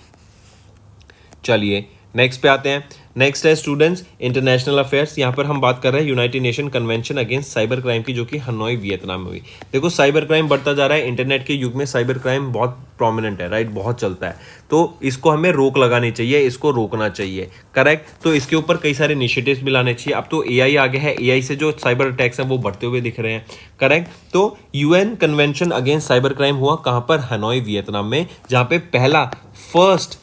चलिए नेक्स्ट पे आते हैं। नेक्स्ट है स्टूडेंट्स इंटरनेशनल अफेयर्स। यहाँ पर हम बात कर रहे हैं United nation convention against cyber crime की, जो कि हनोई वियतनाम में हुई। देखो साइबर क्राइम बढ़ता जा रहा है, इंटरनेट के युग में साइबर क्राइम बहुत प्रोमिनेंट है, राइट, बहुत चलता है। तो इसको हमें रोक लगानी चाहिए, इसको रोकना चाहिए, करेक्ट। तो इसके ऊपर कई सारे इनिशिएटिव्स भी लाने चाहिए। अब तो एआई आ गया है, एआई से जो साइबर अटैक्स हैं वो बढ़ते हुए दिख रहे हैं, करेक्ट। तो UN convention against cyber crime हुआ कहाँ पर? हनोई वियतनाम में, जहाँ पे पहला first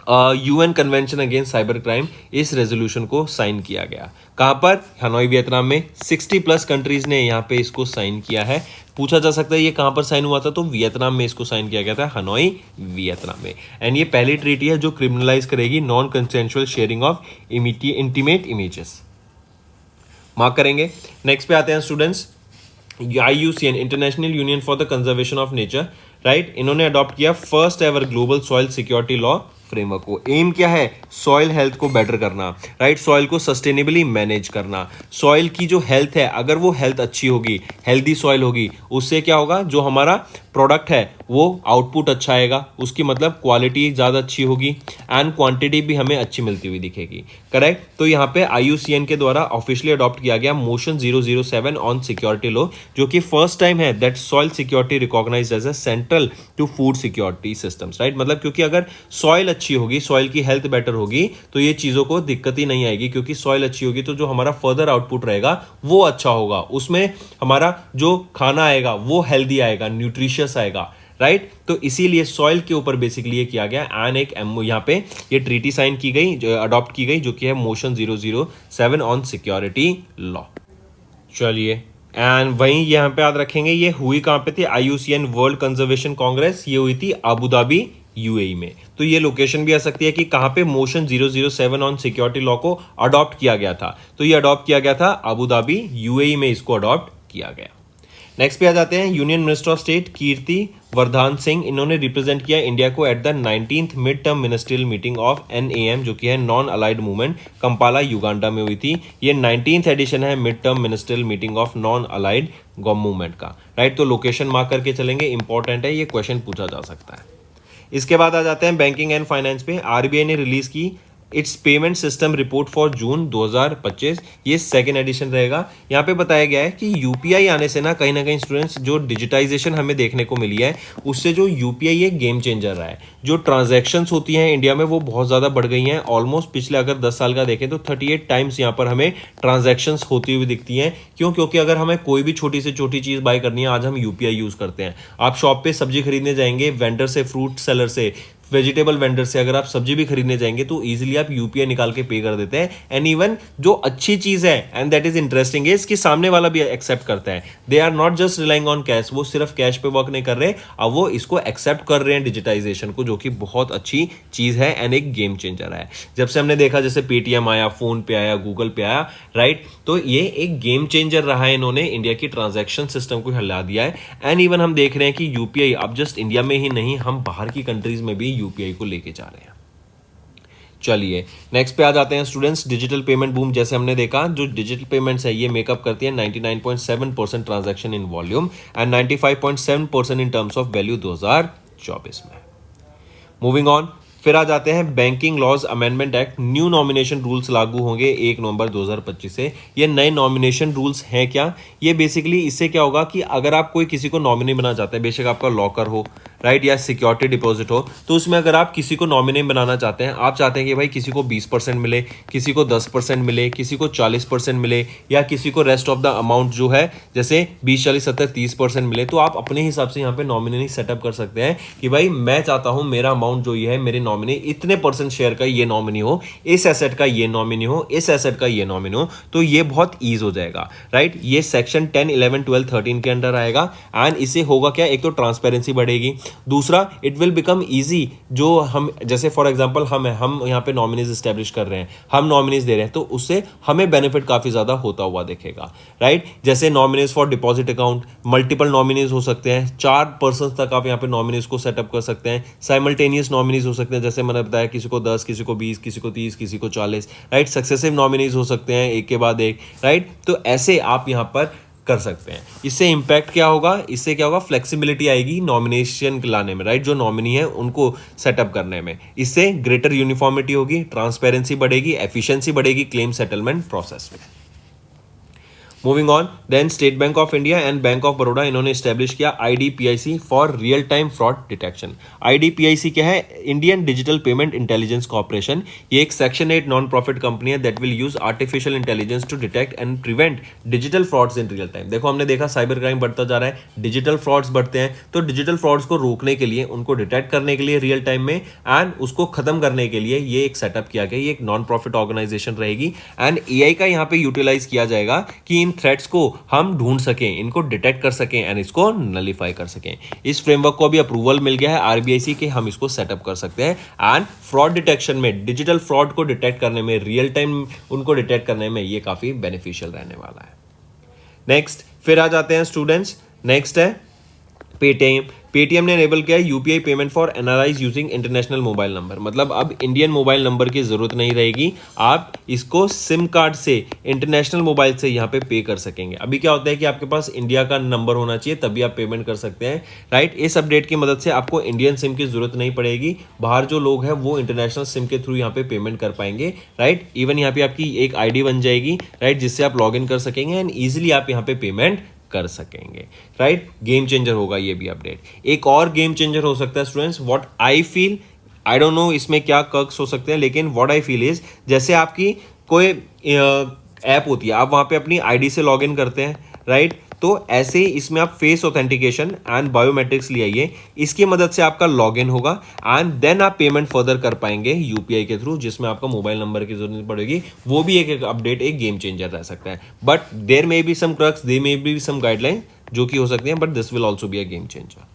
UN convention against cyber crime, इस रेजोल्यूशन को साइन किया गया। कहां पर? हनोई वियतनाम में। 60+ कंट्रीज ने यहां पे इसको साइन किया है। पूछा जा सकता है ये कहां पर साइन हुआ था, तो वियतनाम में इसको साइन किया गया था, हनोई वियतनाम में। एंड ये पहली ट्रीटी है जो क्रिमिनलाइज करेगी non consensual sharing of intimate images. Mark करेंगे। नेक्स्ट पे आते हैं students, IUCN international union for the conservation of nature, right, इन्होंने अडॉप्ट किया first ever global soil security law framework को। एम क्या है? सॉइल हेल्थ को बेटर करना, राइट, सॉइल को सस्टेनेबली मैनेज करना। सॉइल की जो हेल्थ है, अगर वो हेल्थ अच्छी होगी, हेल्दी सॉइल होगी, उससे क्या होगा, जो हमारा प्रोडक्ट है वो आउटपुट अच्छा आएगा, उसकी मतलब क्वालिटी ज़्यादा अच्छी होगी एंड क्वांटिटी भी हमें अच्छी मिलती हुई दिखेगी, करेक्ट। तो यहाँ पे IUCN के द्वारा ऑफिशियली अडॉप्ट किया गया मोशन 007 ऑन सिक्योरिटी लॉ, जो कि फर्स्ट टाइम है that soil security recognised as a central to food security systems, right. मतलब क्योंकि अगर सॉइल अच्छी होगी, सॉइल की हेल्थ बेटर होगी, तो ये चीज़ों को दिक्कत ही नहीं आएगी, क्योंकि सॉइल अच्छी होगी तो जो हमारा फर्दर आउटपुट रहेगा वो अच्छा होगा, उसमें हमारा जो खाना आएगा वो हेल्दी आएगा, न्यूट्रिशियस आएगा, राइट। तो इसीलिए सॉइल के ऊपर बेसिकली ये किया गया एंड एक एमओ यहाँ पे ये ट्रीटी साइन की गई, अडॉप्ट की गई, जो कि है मोशन 007 ऑन सिक्योरिटी लॉ। चलिए, एंड वहीं यहाँ पे याद रखेंगे ये हुई कहाँ पे थी? IUCN वर्ल्ड कंजर्वेशन कांग्रेस, ये हुई थी अबू धाबी UAE में। तो ये लोकेशन भी आ सकती है कि कहाँ पे मोशन 007 ऑन सिक्योरिटी लॉ को अडॉप्ट किया गया था। तो ये अडॉप्ट किया गया था अबू धाबी UAE में, इसको अडॉप्ट किया गया। नेक्स्ट पे आ जाते हैं, यूनियन मिनिस्टर ऑफ स्टेट कीर्ति वर्धन सिंह, इन्होंने रिप्रेजेंट किया इंडिया को at the 19th mid term ministerial meeting of NAM, जो कि है non allied movement, Kampala Uganda में हुई थी। ये 19th एडिशन है mid term ministerial meeting of non allied movement का, राइट। तो लोकेशन मार्क करके चलेंगे, इंपॉर्टेंट है, ये क्वेश्चन पूछा जा सकता है। इसके बाद आ जाते हैं बैंकिंग एंड फाइनेंस पे। RBI ने रिलीज की it's payment system report for जून 2025, ये सेकेंड एडिशन रहेगा। यहाँ पे बताया गया है कि UPI आने से ना कहीं स्टूडेंट्स जो डिजिटाइजेशन हमें देखने को मिली है, उससे जो UPI एक गेम चेंजर रहा है। जो ट्रांजैक्शंस होती हैं इंडिया में वो बहुत ज़्यादा बढ़ गई हैं, ऑलमोस्ट पिछले अगर 10 साल का देखें तो 38 टाइम्स यहाँ पर हमें ट्रांजैक्शंस होती हुई दिखती हैं। क्यों? क्योंकि अगर हमें कोई भी छोटी से छोटी चीज़ बाय करनी है, आज हम UPI यूज़ करते हैं। आप शॉप पे सब्जी खरीदने जाएंगे, वेंडर से, फ्रूट सेलर से, वेजिटेबल वेंडर से अगर आप सब्जी भी खरीदने जाएंगे तो इजीली आप UPI निकाल के पे कर देते हैं। एंड इवन जो अच्छी चीज है and that is interesting is कि सामने वाला भी एक्सेप्ट करता है। They are not just relying on cash, वो सिर्फ कैश पे वर्क नहीं कर रहे, अब वो इसको एक्सेप्ट कर रहे हैं डिजिटाइजेशन को, जो कि बहुत अच्छी चीज है एंड एक गेम चेंजर है। जब से हमने देखा जैसे पेटीएम आया, फोन पे आया, गूगल पे आया, राइट, तो ये एक गेम चेंजर रहा है। इन्होंने इंडिया की ट्रांजैक्शन सिस्टम को हिला दिया है। एंड इवन हम देख रहे हैं कि UPI अब जस्ट इंडिया में ही नहीं, हम बाहर की कंट्रीज में भी UPI को लेके जा रहे हैं। चलिए नेक्स्ट पे आ जाते हैं स्टूडेंट्स, डिजिटल पेमेंट बूम। जैसे हमने देखा जो डिजिटल पेमेंट्स है ये मेकअप करती है 99.7% transaction in volume and 95.7% in terms of value 2024 में। मूविंग ऑन, फिर आ जाते हैं banking laws amendment act. New nomination rules लागू होंगे 1 नवंबर 2025 से। ये नए नॉमिनेशन रूल्स हैं क्या? ये बेसिकली इससे क्या होगा कि अगर आप कोई किसी को नॉमिनी बनाना चाहते हैं, बेशक आपका लॉकर हो, राइट, या सिक्योरिटी डिपॉजिट हो, तो उसमें अगर आप किसी को नॉमिनी बनाना चाहते हैं, आप चाहते हैं कि भाई किसी को 20% मिले, किसी को 10% मिले, किसी को 40% मिले, या किसी को रेस्ट ऑफ द अमाउंट जो है जैसे 20, 40, 70, 30% मिले, तो आप अपने हिसाब से यहाँ पे नॉमिनी सेटअप कर सकते हैं कि भाई मैं चाहता हूँ मेरा अमाउंट जो ये है, मेरे नॉमिनी इतने % शेयर का ये नॉमिनी हो, इस एसेट का ये नॉमिनी हो, इस एसेट का ये नॉमिनी हो, तो ये बहुत ईज हो जाएगा, राइट। ये सेक्शन 10, 11, 12, 13 के अंडर आएगा। एंड इससे होगा क्या, एक तो ट्रांसपेरेंसी बढ़ेगी, दूसरा इट विल बिकम इजी। जो हम जैसे फॉर एग्जांपल हम यहाँ पे नॉमिनीज एस्टेब्लिश कर रहे हैं, हम नॉमिनीज दे रहे हैं, तो उससे हमें बेनिफिट काफी ज्यादा होता हुआ दिखेगा, राइट। जैसे nominees for deposit account, multiple nominees हो सकते हैं, 4 पर्सन तक आप यहाँ पे नॉमिनीज को सेटअप कर सकते हैं। साइमल्टेनियस नॉमिनीज हो सकते हैं, जैसे मैंने बताया किसी को 10, किसी को 20, किसी को 30, किसी को 40, राइट। सक्सेसिव नॉमिनीज हो सकते हैं एक के बाद एक, राइट। तो ऐसे आप यहाँ पर कर सकते हैं। इससे इम्पैक्ट क्या होगा, इससे क्या होगा, फ्लेक्सिबिलिटी आएगी नॉमिनेशन लाने में, राइट, जो नॉमिनी है उनको सेटअप करने में। इससे ग्रेटर यूनिफॉर्मिटी होगी, ट्रांसपेरेंसी बढ़ेगी, एफिशिएंसी बढ़ेगी क्लेम सेटलमेंट प्रोसेस में। Moving on, then State Bank of India and Bank of Baroda इन्होंने स्टैब्लिश किया IDPIC for real time fraud detection. IDPIC क्या है, Indian digital payment intelligence corporation. ये एक सेक्शन 8 नॉन प्रॉफिट कंपनी है that will use artificial intelligence to detect and prevent digital frauds in real time. देखो हमने देखा cyber crime बढ़ता जा रहा है, डिजिटल फ्रॉड्स बढ़ते हैं, तो डिजिटल फ्रॉड्स को रोकने के लिए, उनको डिटेक्ट करने के लिए रियल टाइम में एंड उसको खत्म करने के लिए ये एक सेटअप किया गया। ये एक नॉन प्रॉफिट ऑर्गेनाइजेशन रहेगी एंड एआई का यहाँ पे यूटिलाइज किया जाएगा कि इन थ्रेट्स को हम ढूंढ सकें, इनको डिटेक्ट कर सकें एंड इसको नलिफाई कर सकें। इस फ्रेमवर्क को भी अप्रूवल मिल गया है आरबीआई के, हम इसको सेटअप कर सकते हैं एंड फ्रॉड डिटेक्शन में, डिजिटल फ्रॉड को डिटेक्ट करने में, रियल टाइम उनको डिटेक्ट करने में ये काफी बेनिफिशियल रहने वाला है। नेक्स्ट फिर आ जाते हैं स्टूडेंट्स, नेक्स्ट है पेटीएम। पेटीएम ने एनेबल किया है UPI payment for NRIs using international mobile number. मतलब अब इंडियन मोबाइल नंबर की जरूरत नहीं रहेगी, आप इसको सिम कार्ड से, इंटरनेशनल मोबाइल से यहाँ पे पे कर सकेंगे। अभी क्या होता है कि आपके पास इंडिया का नंबर होना चाहिए तभी आप पेमेंट कर सकते हैं, राइट। इस अपडेट की मदद से आपको इंडियन सिम की जरूरत नहीं पड़ेगी, बाहर जो लोग हैं वो इंटरनेशनल सिम के थ्रू यहाँ पे पेमेंट कर पाएंगे, राइट। इवन यहाँ पे आपकी एक आईडी बन जाएगी, राइट, जिससे आप लॉग इन कर सकेंगे एंड ईजिली आप यहाँ पे पेमेंट कर सकेंगे, राइट। गेम चेंजर होगा ये भी अपडेट। एक और गेम चेंजर हो सकता है students, what I feel, I don't know इसमें क्या कर्क्स हो सकते हैं, लेकिन व्हाट आई फील इज, जैसे आपकी कोई ऐप होती है, आप वहां पे अपनी आईडी से लॉग इन करते हैं, राइट, तो ऐसे ही इसमें आप फेस ऑथेंटिकेशन एंड बायोमेट्रिक्स ले आइए, इसकी मदद से आपका लॉगिन होगा एंड देन आप पेमेंट फर्दर कर पाएंगे यूपीआई के थ्रू, जिसमें आपका मोबाइल नंबर की जरूरत पड़ेगी। वो भी एक अपडेट, एक गेम चेंजर रह सकता है, but there may be some crux, there may be some guideline जो कि हो सकती हैं, but this will also be a game changer.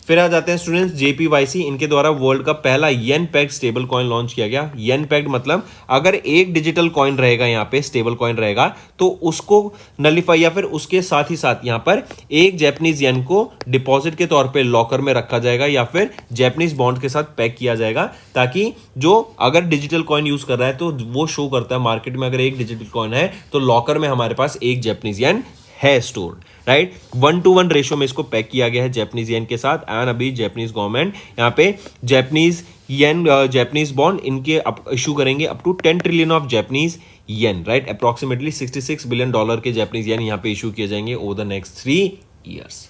फिर आ जाते हैं स्टूडेंट्स जेपीवाईसी, इनके द्वारा वर्ल्ड का पहला येन पैक्ड स्टेबल कॉइन लॉन्च किया गया। येन पैक्ड मतलब अगर एक डिजिटल कॉइन रहेगा, यहाँ पे स्टेबल कॉइन रहेगा, तो उसको नलिफाई या फिर उसके साथ ही साथ यहाँ पर एक जैपनीज येन को डिपॉजिट के तौर पे लॉकर में रखा जाएगा या फिर जैपनीज बॉन्ड के साथ पैक किया जाएगा, ताकि जो अगर डिजिटल कॉइन यूज कर रहा है तो वो शो करता है मार्केट में, अगर एक डिजिटल कॉइन है तो लॉकर में हमारे पास एक जैपनीज येन है स्टोर्ड, राइट। 1:1 रेशियो में इसको पैक किया गया है जैपनीज येन के साथ एंड अभी जैपनीज गवर्नमेंट यहाँ पे जैपनीज येन, जैपनीज बॉन्ड इनके इशू करेंगे up to 10 trillion of Japanese yen, right. Approximately $66 billion के जैपनीज येन यहाँ पे इशू किए जाएंगे over the next 3 years.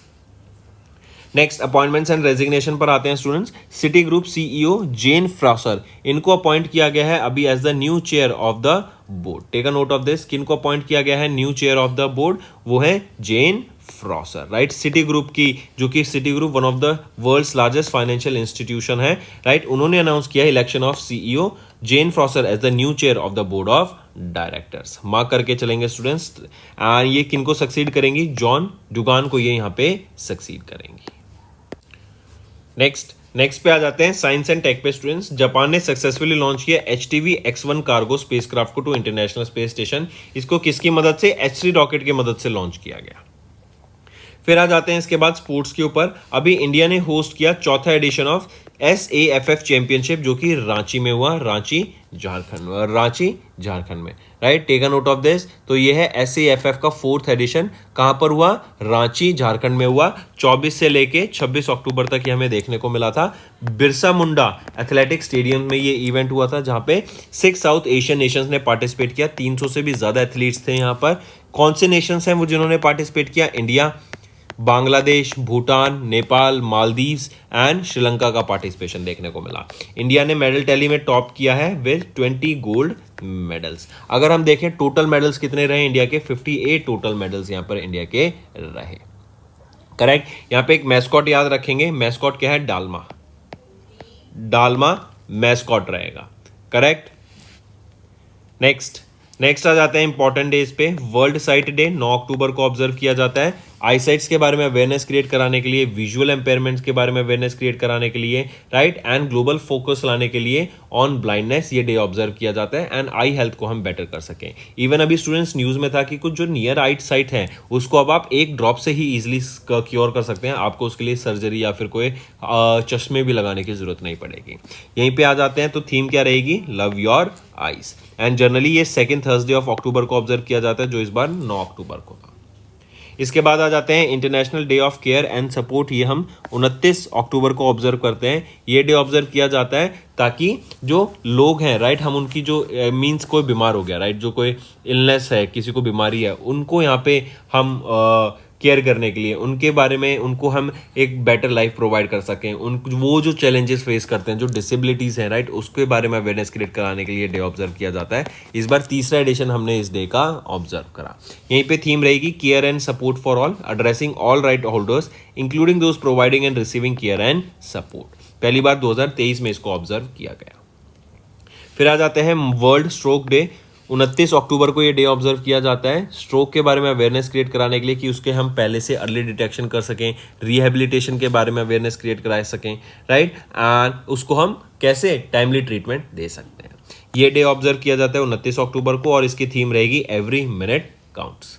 Next appointments and resignation पर आते हैं students. Citigroup CEO Jane Fraser, इनको अपॉइंट किया गया है अभी as the new chair of the board. Take a note of this, किनको अपॉइंट किया गया है new chair of the board, वो है Jane Fraser, right. Citigroup की, जो कि Citigroup one of the world's largest financial institution है, राइट, उन्होंने अनाउंस किया election of CEO Jane Fraser as the new chair of the board of directors. Mark करके चलेंगे students, ये किनको सक्सीड करेंगी, जॉन डुगान को ये यहाँ पे सक्सीड करेंगी। नेक्स्ट पे आ जाते हैं साइंस एंड टेक पे स्टूडेंट्स। जापान ने सक्सेसफुली लॉन्च किया HTV X1 कार्गो स्पेसक्राफ्ट को टू इंटरनेशनल स्पेस स्टेशन। इसको किसकी मदद से, H3 रॉकेट की मदद से लॉन्च किया गया। फिर आ जाते हैं इसके बाद स्पोर्ट्स के ऊपर। अभी इंडिया ने होस्ट किया चौथा एडिशन ऑफ SAFF चैंपियनशिप, जो कि रांची में हुआ, रांची झारखंड में, right. Take a note of this, तो ये है SAFF का 4th एडिशन, कहां पर हुआ, रांची झारखंड में हुआ। 24 से लेके 26 अक्टूबर तक ये हमें देखने को मिला था। बिरसा मुंडा एथलेटिक स्टेडियम में ये इवेंट हुआ था, जहां पे 6 साउथ एशियन नेशंस ने पार्टिसिपेट किया। 300 से भी ज्यादा एथलीट्स थे यहाँ पर। कौन से नेशंस हैं वो जिन्होंने पार्टिसिपेट किया, इंडिया, बांग्लादेश, भूटान, नेपाल, मालदीव्स एंड श्रीलंका का पार्टिसिपेशन देखने को मिला। इंडिया ने मेडल टैली में टॉप किया है विद 20 गोल्ड मेडल्स। अगर हम देखें टोटल मेडल्स कितने रहे इंडिया के, 58 टोटल मेडल्स यहां पर इंडिया के रहे, करेक्ट। यहां पे एक मैस्कॉट याद रखेंगे, मैस्कॉट क्या है, डालमा मैस्कॉट रहेगा, करेक्ट। नेक्स्ट आ जाते हैं इंपॉर्टेंट डेज पे। वर्ल्ड साइट डे 9 अक्टूबर को ऑब्जर्व किया जाता है। आईसाइट्स के बारे में अवेयरनेस क्रिएट कराने के लिए, विजुअल एम्पेयरमेंट्स के बारे में अवेयरनेस क्रिएट कराने के लिए, राइट, एंड ग्लोबल फोकस लाने के लिए ऑन ब्लाइंडनेस ये डे ऑब्जर्व किया जाता है एंड आई हेल्थ को हम बेटर कर सकें। इवन अभी स्टूडेंट्स न्यूज में था कि कुछ जो नियर आइट साइट है उसको अब आप एक ड्रॉप से ही इजिली क्योर कर सकते हैं, आपको उसके लिए सर्जरी या फिर कोई चश्मे भी लगाने की जरूरत नहीं पड़ेगी। यहीं पे आ जाते हैं, तो थीम क्या रहेगी, love your eyes, and generally ये 2nd थर्सडे ऑफ अक्टूबर को ऑब्जर्व किया जाता है, जो इस बार 9 अक्टूबर को था। इसके बाद आ जाते हैं international day of care and support. ये हम 29 अक्टूबर को ऑब्जर्व करते हैं। ये डे ऑब्जर्व किया जाता है ताकि जो लोग हैं राइट, हम उनकी जो मींस कोई बीमार हो गया राइट, जो कोई इलनेस है, किसी को बीमारी है, उनको यहाँ पे हम केयर करने के लिए, उनके बारे में उनको हम एक बेटर लाइफ प्रोवाइड कर सकें, उन वो जो चैलेंजेस फेस करते हैं, जो डिसेबिलिटीज़ हैं राइट, उसके बारे में अवेयरनेस क्रिएट कराने के लिए डे ऑब्जर्व किया जाता है। इस बार तीसरा एडिशन हमने इस डे का ऑब्जर्व करा। यहीं पे थीम रहेगी care and support for all, addressing all right holders including those providing and receiving care and support. पहली बार 2023 में इसको ऑब्जर्व किया गया। फिर आ जाते हैं वर्ल्ड स्ट्रोक डे। 29 अक्टूबर को ये डे ऑब्जर्व किया जाता है स्ट्रोक के बारे में अवेयरनेस क्रिएट कराने के लिए, कि उसके हम पहले से अर्ली डिटेक्शन कर सकें, रिहेबिलिटेशन के बारे में अवेयरनेस क्रिएट करा सकें राइट, एंड उसको हम कैसे टाइमली ट्रीटमेंट दे सकते हैं। ये डे ऑब्जर्व किया जाता है 29 अक्टूबर को और इसकी थीम रहेगी एवरी मिनट काउंट्स।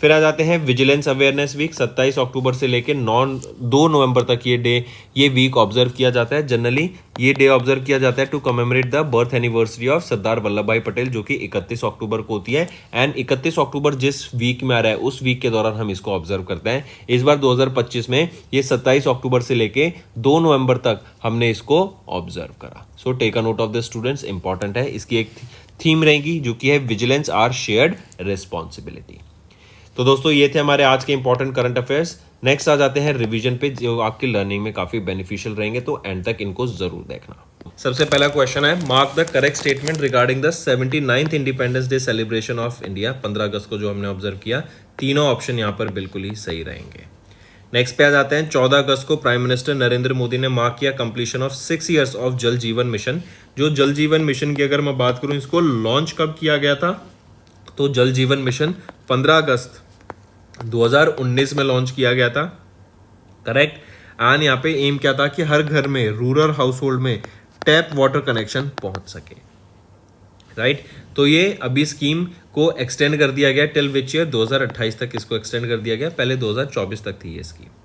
फिर आ जाते हैं विजिलेंस अवेयरनेस वीक। 27 अक्टूबर से लेकर 2 नवंबर तक ये वीक ऑब्जर्व किया जाता है। जनरली ये डे ऑब्जर्व किया जाता है to commemorate the birth anniversary of Sardar Vallabhbhai Patel, जो कि 31 अक्टूबर को होती है। एंड 31 अक्टूबर जिस वीक में आ रहा है उस वीक के दौरान हम इसको ऑब्जर्व करते हैं। इस बार 2025 में ये 27 अक्टूबर से लेके 2 नवंबर तक हमने इसको ऑब्जर्व करा। So take a note of the students, important है। इसकी एक थीम रहेगी जो कि है विजिलेंस आर शेयर्ड रिस्पॉन्सिबिलिटी। तो दोस्तों ये थे हमारे आज के इंपॉर्टेंट करंट अफेयर्स। नेक्स्ट आ जाते हैं रिवीजन पे, जो आपकी लर्निंग में काफी बेनिफिशियल रहेंगे, तो एंड तक इनको जरूर देखना। सबसे पहला क्वेश्चन है, mark the correct statement regarding the 79th independence day celebration of India. 15 अगस्त को जो हमने ऑब्जर्व किया, तीनों ऑप्शन यहाँ पर बिल्कुल ही सही रहेंगे। नेक्स्ट पे आ जाते हैं, 14 अगस्त को प्राइम मिनिस्टर नरेंद्र मोदी ने मार्क किया कंप्लीशन ऑफ 6 years ऑफ जल जीवन मिशन। जो जल जीवन मिशन की अगर मैं बात करूं, इसको लॉन्च कब किया गया था, तो जल जीवन मिशन 15 अगस्त 2019 में लॉन्च किया गया था, करेक्ट। एंड यहाँ पे एम क्या था कि हर घर में, रूरल हाउस होल्ड में टैप वाटर कनेक्शन पहुंच सके, राइट। तो ये अभी स्कीम को एक्सटेंड कर दिया गया टिल विच ईयर, 2028 तक इसको एक्सटेंड कर दिया गया, पहले 2024 तक थी ये स्कीम।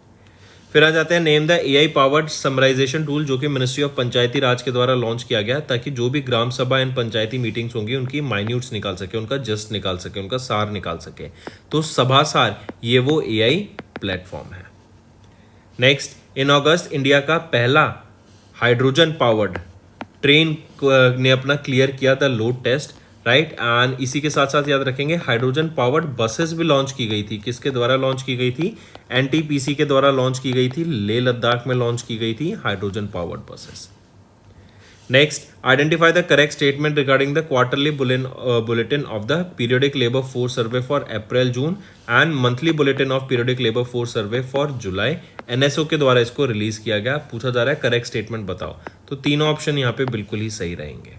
फिर आ जाते हैं, name the AI powered summarisation tool, जो कि मिनिस्ट्री ऑफ पंचायती राज के द्वारा लॉन्च किया गया, ताकि जो भी ग्राम सभा एंड पंचायती मीटिंग्स होंगी उनकी माइन्यूट्स निकाल सके, उनका जस्ट निकाल सके, उनका सार निकाल सके। तो सभा सार ये वो एआई प्लेटफॉर्म है। नेक्स्ट, इन अगस्त इंडिया का पहला हाइड्रोजन पावर्ड ट्रेन ने अपना क्लियर किया था लोड टेस्ट, राइट। एंड इसी के साथ साथ याद रखेंगे हाइड्रोजन पावर्ड बसेस भी लॉन्च की गई थी। किसके द्वारा लॉन्च की गई थी, एनटीपीसी के द्वारा लॉन्च की गई थी, लेह लद्दाख में लॉन्च की गई थी hydrogen powered buses. Next, identify the correct statement regarding the quarterly bulletin of the periodic labour force survey for April June and monthly bulletin of periodic labour force survey for July. NSO के द्वारा इसको release किया गया। पूछा जा रहा है correct statement बताओ, तो तीनों ऑप्शन यहाँ पे बिल्कुल ही सही रहेंगे।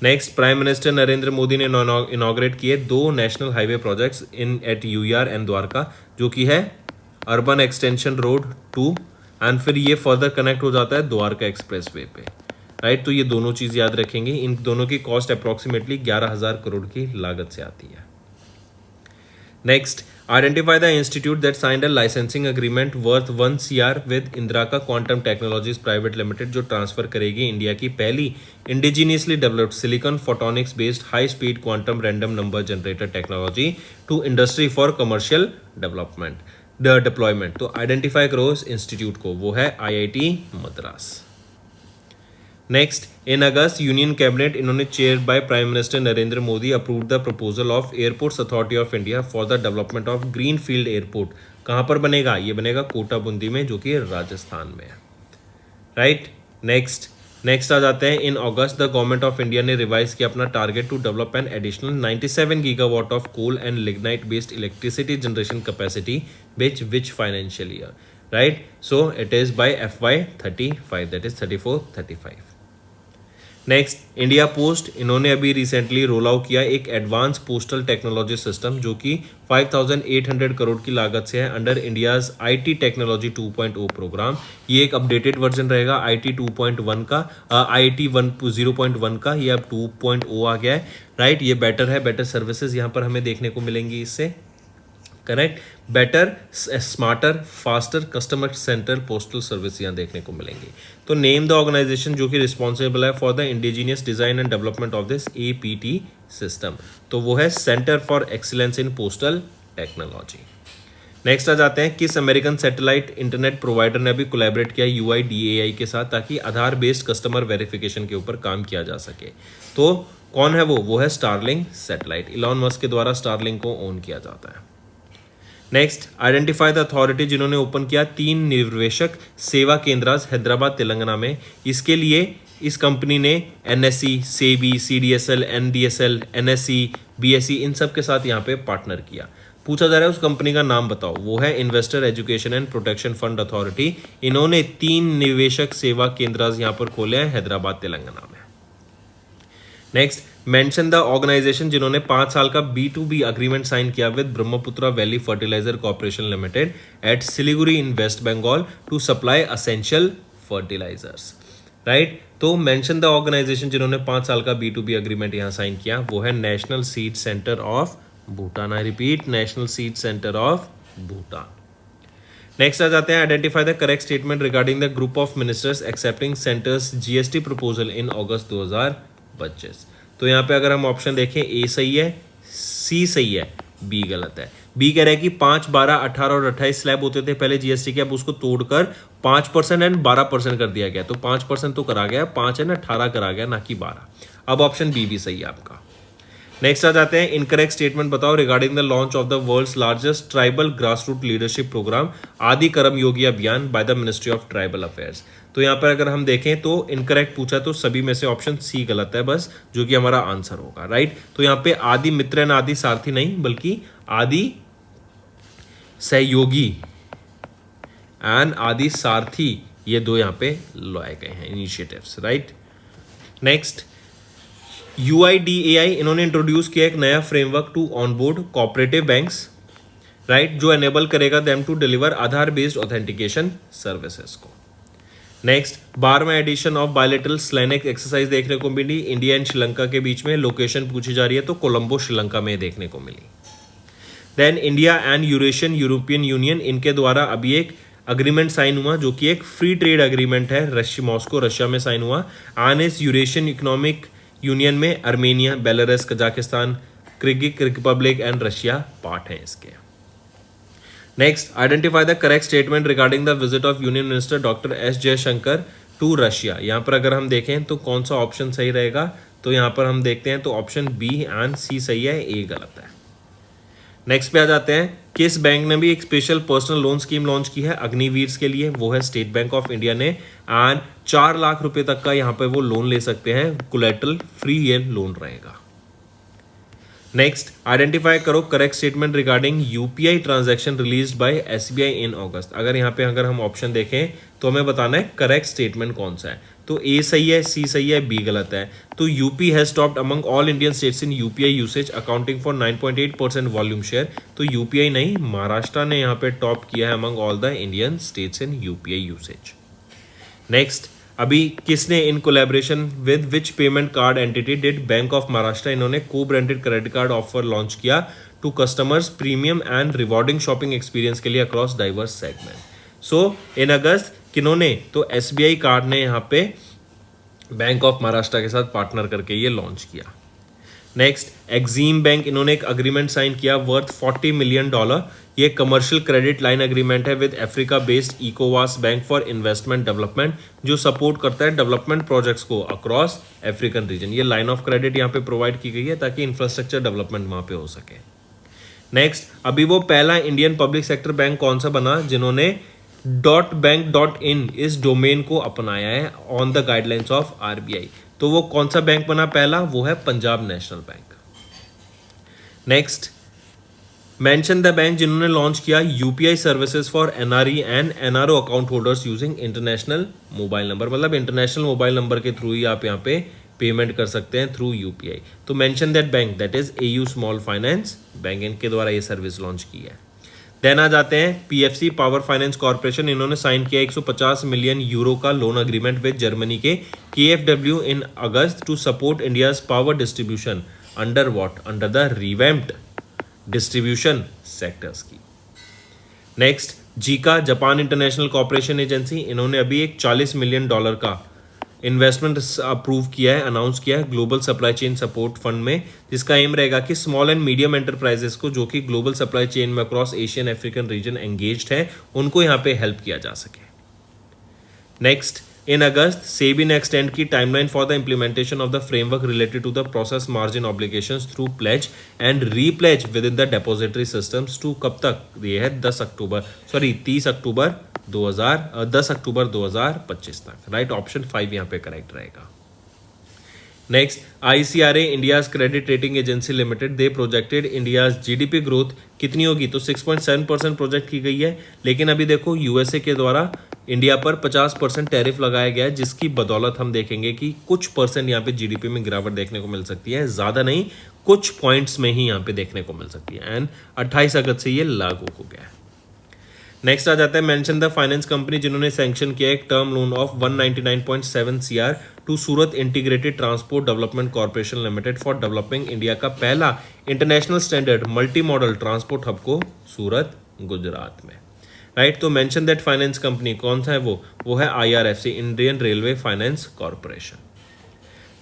Next, prime minister Narendra Modi ने इनॉग्रेट किए 2 national highway projects in at UR and Dwarka, जो कि है अर्बन एक्सटेंशन रोड 2 एंड फिर ये फर्दर कनेक्ट हो जाता है द्वारका एक्सप्रेस वे पे, राइट। तो ये दोनों चीज याद रखेंगे। इन दोनों की कॉस्ट अप्रोक्सीमेटली 11,000 करोड़ की लागत से आती है। Next, identify the institute that signed a licensing agreement worth 1 CR with Indira quantum technologies private limited, जो ट्रांसफर करेगी इंडिया की पहली indigenously developed silicon photonics based high speed quantum random number generator technology to industry for commercial deployment. तो identify करो इस institute को, वो है IIT Madras. Next, in August union cabinet इन्होंने chair by prime minister Narendra Modi approve the proposal of airports authority of India for the development of green field airport. कहाँ पर बनेगा, ये बनेगा कोटा बूंदी में, जो कि राजस्थान में है, राइट। नेक्स्ट आ जाते हैं, in August the government of India ने रिवाइज किया अपना target to develop an additional 97 gigawatt of coal and lignite based electricity generation capacity which financial year, right. So it is by FY 35, that is 34-35। Next, India post इन्होंने अभी recently roll out किया एक advance postal technology system, जो कि 5,800 करोड़ की लागत से है under India's IT technology 2.0 programme. ये एक अपडेटेड वर्जन रहेगा IT 2.1 का, IT 0.1 का, ये अब 2.0 आ गया है, राइट। ये बेटर है, बेटर सर्विसेज यहाँ पर हमें देखने को मिलेंगी इससे, correct. Better, smarter, faster, customer centre postal service यहाँ देखने को मिलेंगी। तो नेम द ऑर्गेनाइजेशन जो कि रिस्पॉन्सिबल है for the indigenous design and development of this APT system, तो वो है centre for excellence in postal technology. Next आ जाते हैं, किस अमेरिकन सैटेलाइट इंटरनेट प्रोवाइडर ने अभी कोलैबोरेट किया UIDAI के साथ ताकि आधार बेस्ड कस्टमर वेरिफिकेशन के ऊपर काम किया जा सके। तो कौन है वो है स्टारलिंक सैटेलाइट। इलॉन मस्क के द्वारा स्टारलिंक को ओन किया जाता है। नेक्स्ट, आइडेंटिफाई द अथॉरिटी जिन्होंने ओपन किया 3 निवेशक सेवा केंद्र हैदराबाद तेलंगाना में। इसके लिए इस कंपनी ने NSE, SEBI, CDSL, NDSL, NSE, BSE इन सब के साथ यहाँ पे पार्टनर किया। पूछा जा रहा है उस कंपनी का नाम बताओ, वो है investor education and protection fund authority. इन्होंने 3 निवेशक सेवा केंद्र यहाँ पर खोले हैं हैदराबाद तेलंगाना में। नेक्स्ट, मेंशन द ऑर्गेनाइजेशन जिन्होंने 5 साल का B2B अग्रीमेंट साइन किया with Brahmaputra valley fertiliser corporation limited at Siliguri in west Bengal to supply essential fertilisers. Right, तो मेंशन द ऑर्गेनाइजेशन जिन्होंने 5 साल का B2B अग्रीमेंट यहां साइन किया, वो है national seed centre of Bhutan. I repeat, national seed centre of Bhutan. Next आ जाते हैं, identify the correct statement regarding the group of ministers accepting centre's GST proposal in August 2025। तो यहाँ पे अगर हम ऑप्शन देखें, A सही है, C सही है, B गलत है। B कह रहा है कि 5, 12, 18 और 28 स्लैब होते थे पहले GST के, अब उसको तोड़कर 5% एंड 12% कर दिया गया। तो 5% तो करा गया, 5 एंड 18 करा गया, ना कि 12। अब ऑप्शन B भी सही है आपका। नेक्स्ट आ जाते हैं, इनकरेक्ट स्टेटमेंट बताओ regarding the launch of the world's largest tribal grass root leadership programme Adi Karma Yogi Abhiyan by the ministry of tribal affairs. तो यहाँ पर अगर हम देखें तो इनकरेक्ट पूछा, तो सभी में से ऑप्शन C गलत है बस, जो कि हमारा आंसर होगा। राइट, तो यहाँ पे आदि मित्र एंड आदि सारथी नहीं, बल्कि आदि सहयोगी एंड आदि सारथी, ये 2 यहाँ पे लाए गए हैं इनिशिएटिव्स। राइट, नेक्स्ट, UIDAI इन्होंने इंट्रोड्यूस किया एक नया framework to onboard cooperative banks, right, जो एनेबल करेगा them to deliver Aadhaar based authentication services को। नेक्स्ट, 12वां edition of bilateral SLINEX exercise देखने को मिली इंडिया एंड श्रीलंका के बीच में। लोकेशन पूछी जा रही है तो कोलंबो श्रीलंका में देखने को मिली। Then India and Eurasian European union, इनके द्वारा अभी एक अग्रीमेंट साइन हुआ जो कि एक फ्री ट्रेड अग्रीमेंट है, मॉस्को रशिया में साइन हुआ। एंड इस यूरेशियन इकोनॉमिक यूनियन में Armenia, Belarus, Kazakhstan, Kyrgyz republic and Russia part हैं इसके। Next, identify the correct statement regarding the visit of union minister doctor S Jaishankar to Russia. यहाँ पर अगर हम देखें तो कौन सा ऑप्शन सही रहेगा, तो यहाँ पर हम देखते हैं तो ऑप्शन B एंड C सही है, A गलत है। नेक्स्ट पे आ जाते हैं, किस बैंक ने भी एक special personal loan scheme launch की है अग्निवीर के लिए, वो है स्टेट बैंक ऑफ इंडिया ने। एंड 4 लाख रुपए तक का यहाँ पे वो लोन ले सकते हैं, कोलैटरल फ्री ये लोन रहेगा। नेक्स्ट, आइडेंटिफाई करो correct statement regarding UPI transaction released by SBI इन अगस्त। अगर हम ऑप्शन देखें तो हमें बताना है करेक्ट स्टेटमेंट कौन सा है। तो A सही है, C सही है, B गलत है। तो UP has topped among all Indian states in UPI usage accounting for 9.8% volume share. तो UPI नहीं, महाराष्ट्र ने यहाँ पे टॉप किया है among all the Indian states in UPI usage. Next, अभी किसने in collaboration with which payment card entity did Bank of Maharashtra, इन्होंने co branded credit card offer launch किया to customers premium and rewarding shopping experience के लिए across diverse segment. So in August किन्होंने, तो SBI card ने यहाँ पे bank of Maharashtra के साथ पार्टनर करके ये लॉन्च किया। नेक्स्ट, एक्सिम बैंक, इन्होंने एक अग्रीमेंट साइन किया वर्थ $40 मिलियन। ये कमर्शियल क्रेडिट लाइन अग्रीमेंट है विद अफ्रीका बेस्ड इकोवास बैंक फॉर इन्वेस्टमेंट डेवलपमेंट, जो सपोर्ट करता है डेवलपमेंट प्रोजेक्ट्स को अक्रॉस अफ्रीकन रीजन। ये लाइन ऑफ क्रेडिट यहाँ पे प्रोवाइड की गई है ताकि इंफ्रास्ट्रक्चर डेवलपमेंट वहाँ पे हो सके। नेक्स्ट, अभी वो पहला इंडियन पब्लिक सेक्टर बैंक कौन सा बना जिन्होंने .bank.in इस डोमेन को अपनाया है on the guidelines of RBI। तो वो कौन सा बैंक बना पहला, वो है Punjab national bank. Next, mention the bank जिन्होंने लॉन्च किया UPI services for NRE and NRO account holders using international mobile number, मतलब इंटरनेशनल मोबाइल नंबर के थ्रू ही आप यहाँ पे पेमेंट कर सकते हैं थ्रू UPI। तो mention that bank, that is AU small finance bank, इनके द्वारा ये सर्विस लॉन्च की है। देन आ जाते हैं PFC पावर फाइनेंस कॉर्पोरेशन, इन्होंने साइन किया 150 मिलियन यूरो का लोन अग्रीमेंट विद जर्मनी के KfW in August to support India's power distribution under what, under the revamped distribution sectors की। Next, JICA Japan international corporation agency, इन्होंने अभी एक $40 million का investment approve किया है, अनाउंस किया है global supply chain support fund में, जिसका एम रहेगा कि स्मॉल एंड मीडियम एंटरप्राइजेस को जो कि ग्लोबल सप्लाई चेन में across Asian African region engaged है, उनको यहाँ पे हेल्प किया जा सके. नेक्स्ट, in August, SEBI ने extend की timeline for the implementation of the framework related to the process margin obligations through pledge and repledge within the depository systems to कब तक? ये है 30 अक्टूबर 2025 तक. राइट, ऑप्शन 5 यहाँ पे करेक्ट रहेगा. Next, ICRA India's credit rating agency limited, they projected India's GDP growth कितनी होगी? तो 6.7% प्रोजेक्ट की गई है, लेकिन अभी देखो USA के द्वारा इंडिया पर 50% टैरिफ लगाया गया है, जिसकी बदौलत हम देखेंगे कि कुछ परसेंट यहाँ पे GDP में गिरावट देखने को मिल सकती है, ज़्यादा नहीं, कुछ पॉइंट्स में ही यहाँ पे देखने को मिल सकती है. एंड 28 अगस्त से ये लागू हो गया है. नेक्स्ट आ जाता है मेंशन द फाइनेंस कंपनी, जिन्होंने सैंक्शन किया एक term loan of 199.7 CR to Surat integrated transport development corporation limited for developing India का पहला international standard multi modal transport hub को सूरत, गुजरात में. राइट, तो मेंशन दैट फाइनेंस कंपनी कौन सा है? वो है IRFC, Indian railway finance corporation.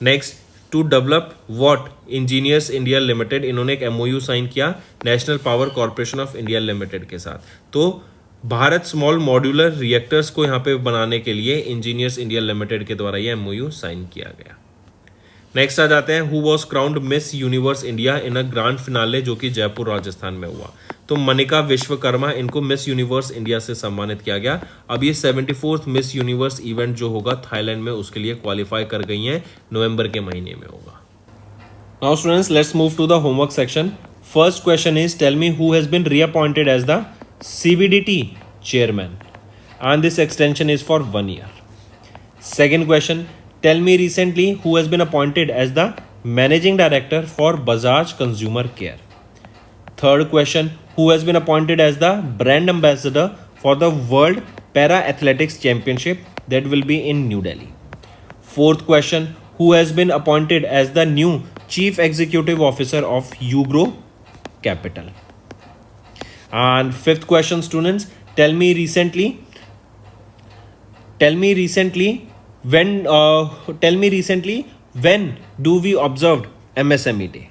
Next, to develop what? Engineers India limited, इन्होंने एक MOU साइन किया national power corporation of India limited के साथ. तो भारत स्मॉल मॉड्यूलर रिएक्टर्स को यहाँ पे बनाने के लिए इंजीनियर्स इंडिया लिमिटेड के द्वारा ये MOU साइन किया गया. नेक्स्ट आ जाते हैं, who was crowned miss universe India in a grand finale, जो कि जयपुर राजस्थान में हुआ. तो मनिका विश्वकर्मा, इनको मिस यूनिवर्स इंडिया से सम्मानित किया गया. अब ये 74th मिस यूनिवर्स इवेंट जो होगा थाईलैंड में, उसके लिए क्वालिफाई कर गई हैं, नवंबर के महीने में होगा. Now students, let's move to the homework section. First question is, tell me who has been reappointed as the CBDT chairman and this extension is for 1 year. Second question, tell me recently who has been appointed as the managing director for Bajaj Consumer Care. Third question, who has been appointed as the brand ambassador for the World Para Athletics Championship that will be in New Delhi. Fourth question, who has been appointed as the new chief executive officer of Ugro Capital. And fifth question, students, tell me recently when do we observed MSME Day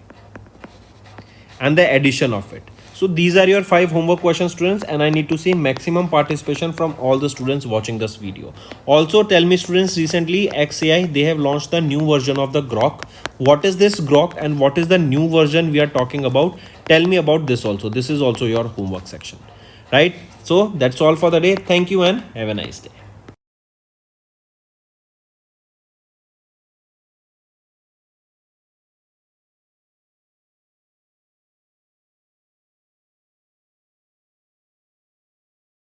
and the edition of it. So these are your 5 homework questions, students, and I need to see maximum participation from all the students watching this video. Also tell me, students, recently XAI, they have launched the new version of the Grok. What is this Grok and what is the new version we are talking about? Tell me about this also. This is also your homework section, right? So that's all for the day. Thank you and have a nice day.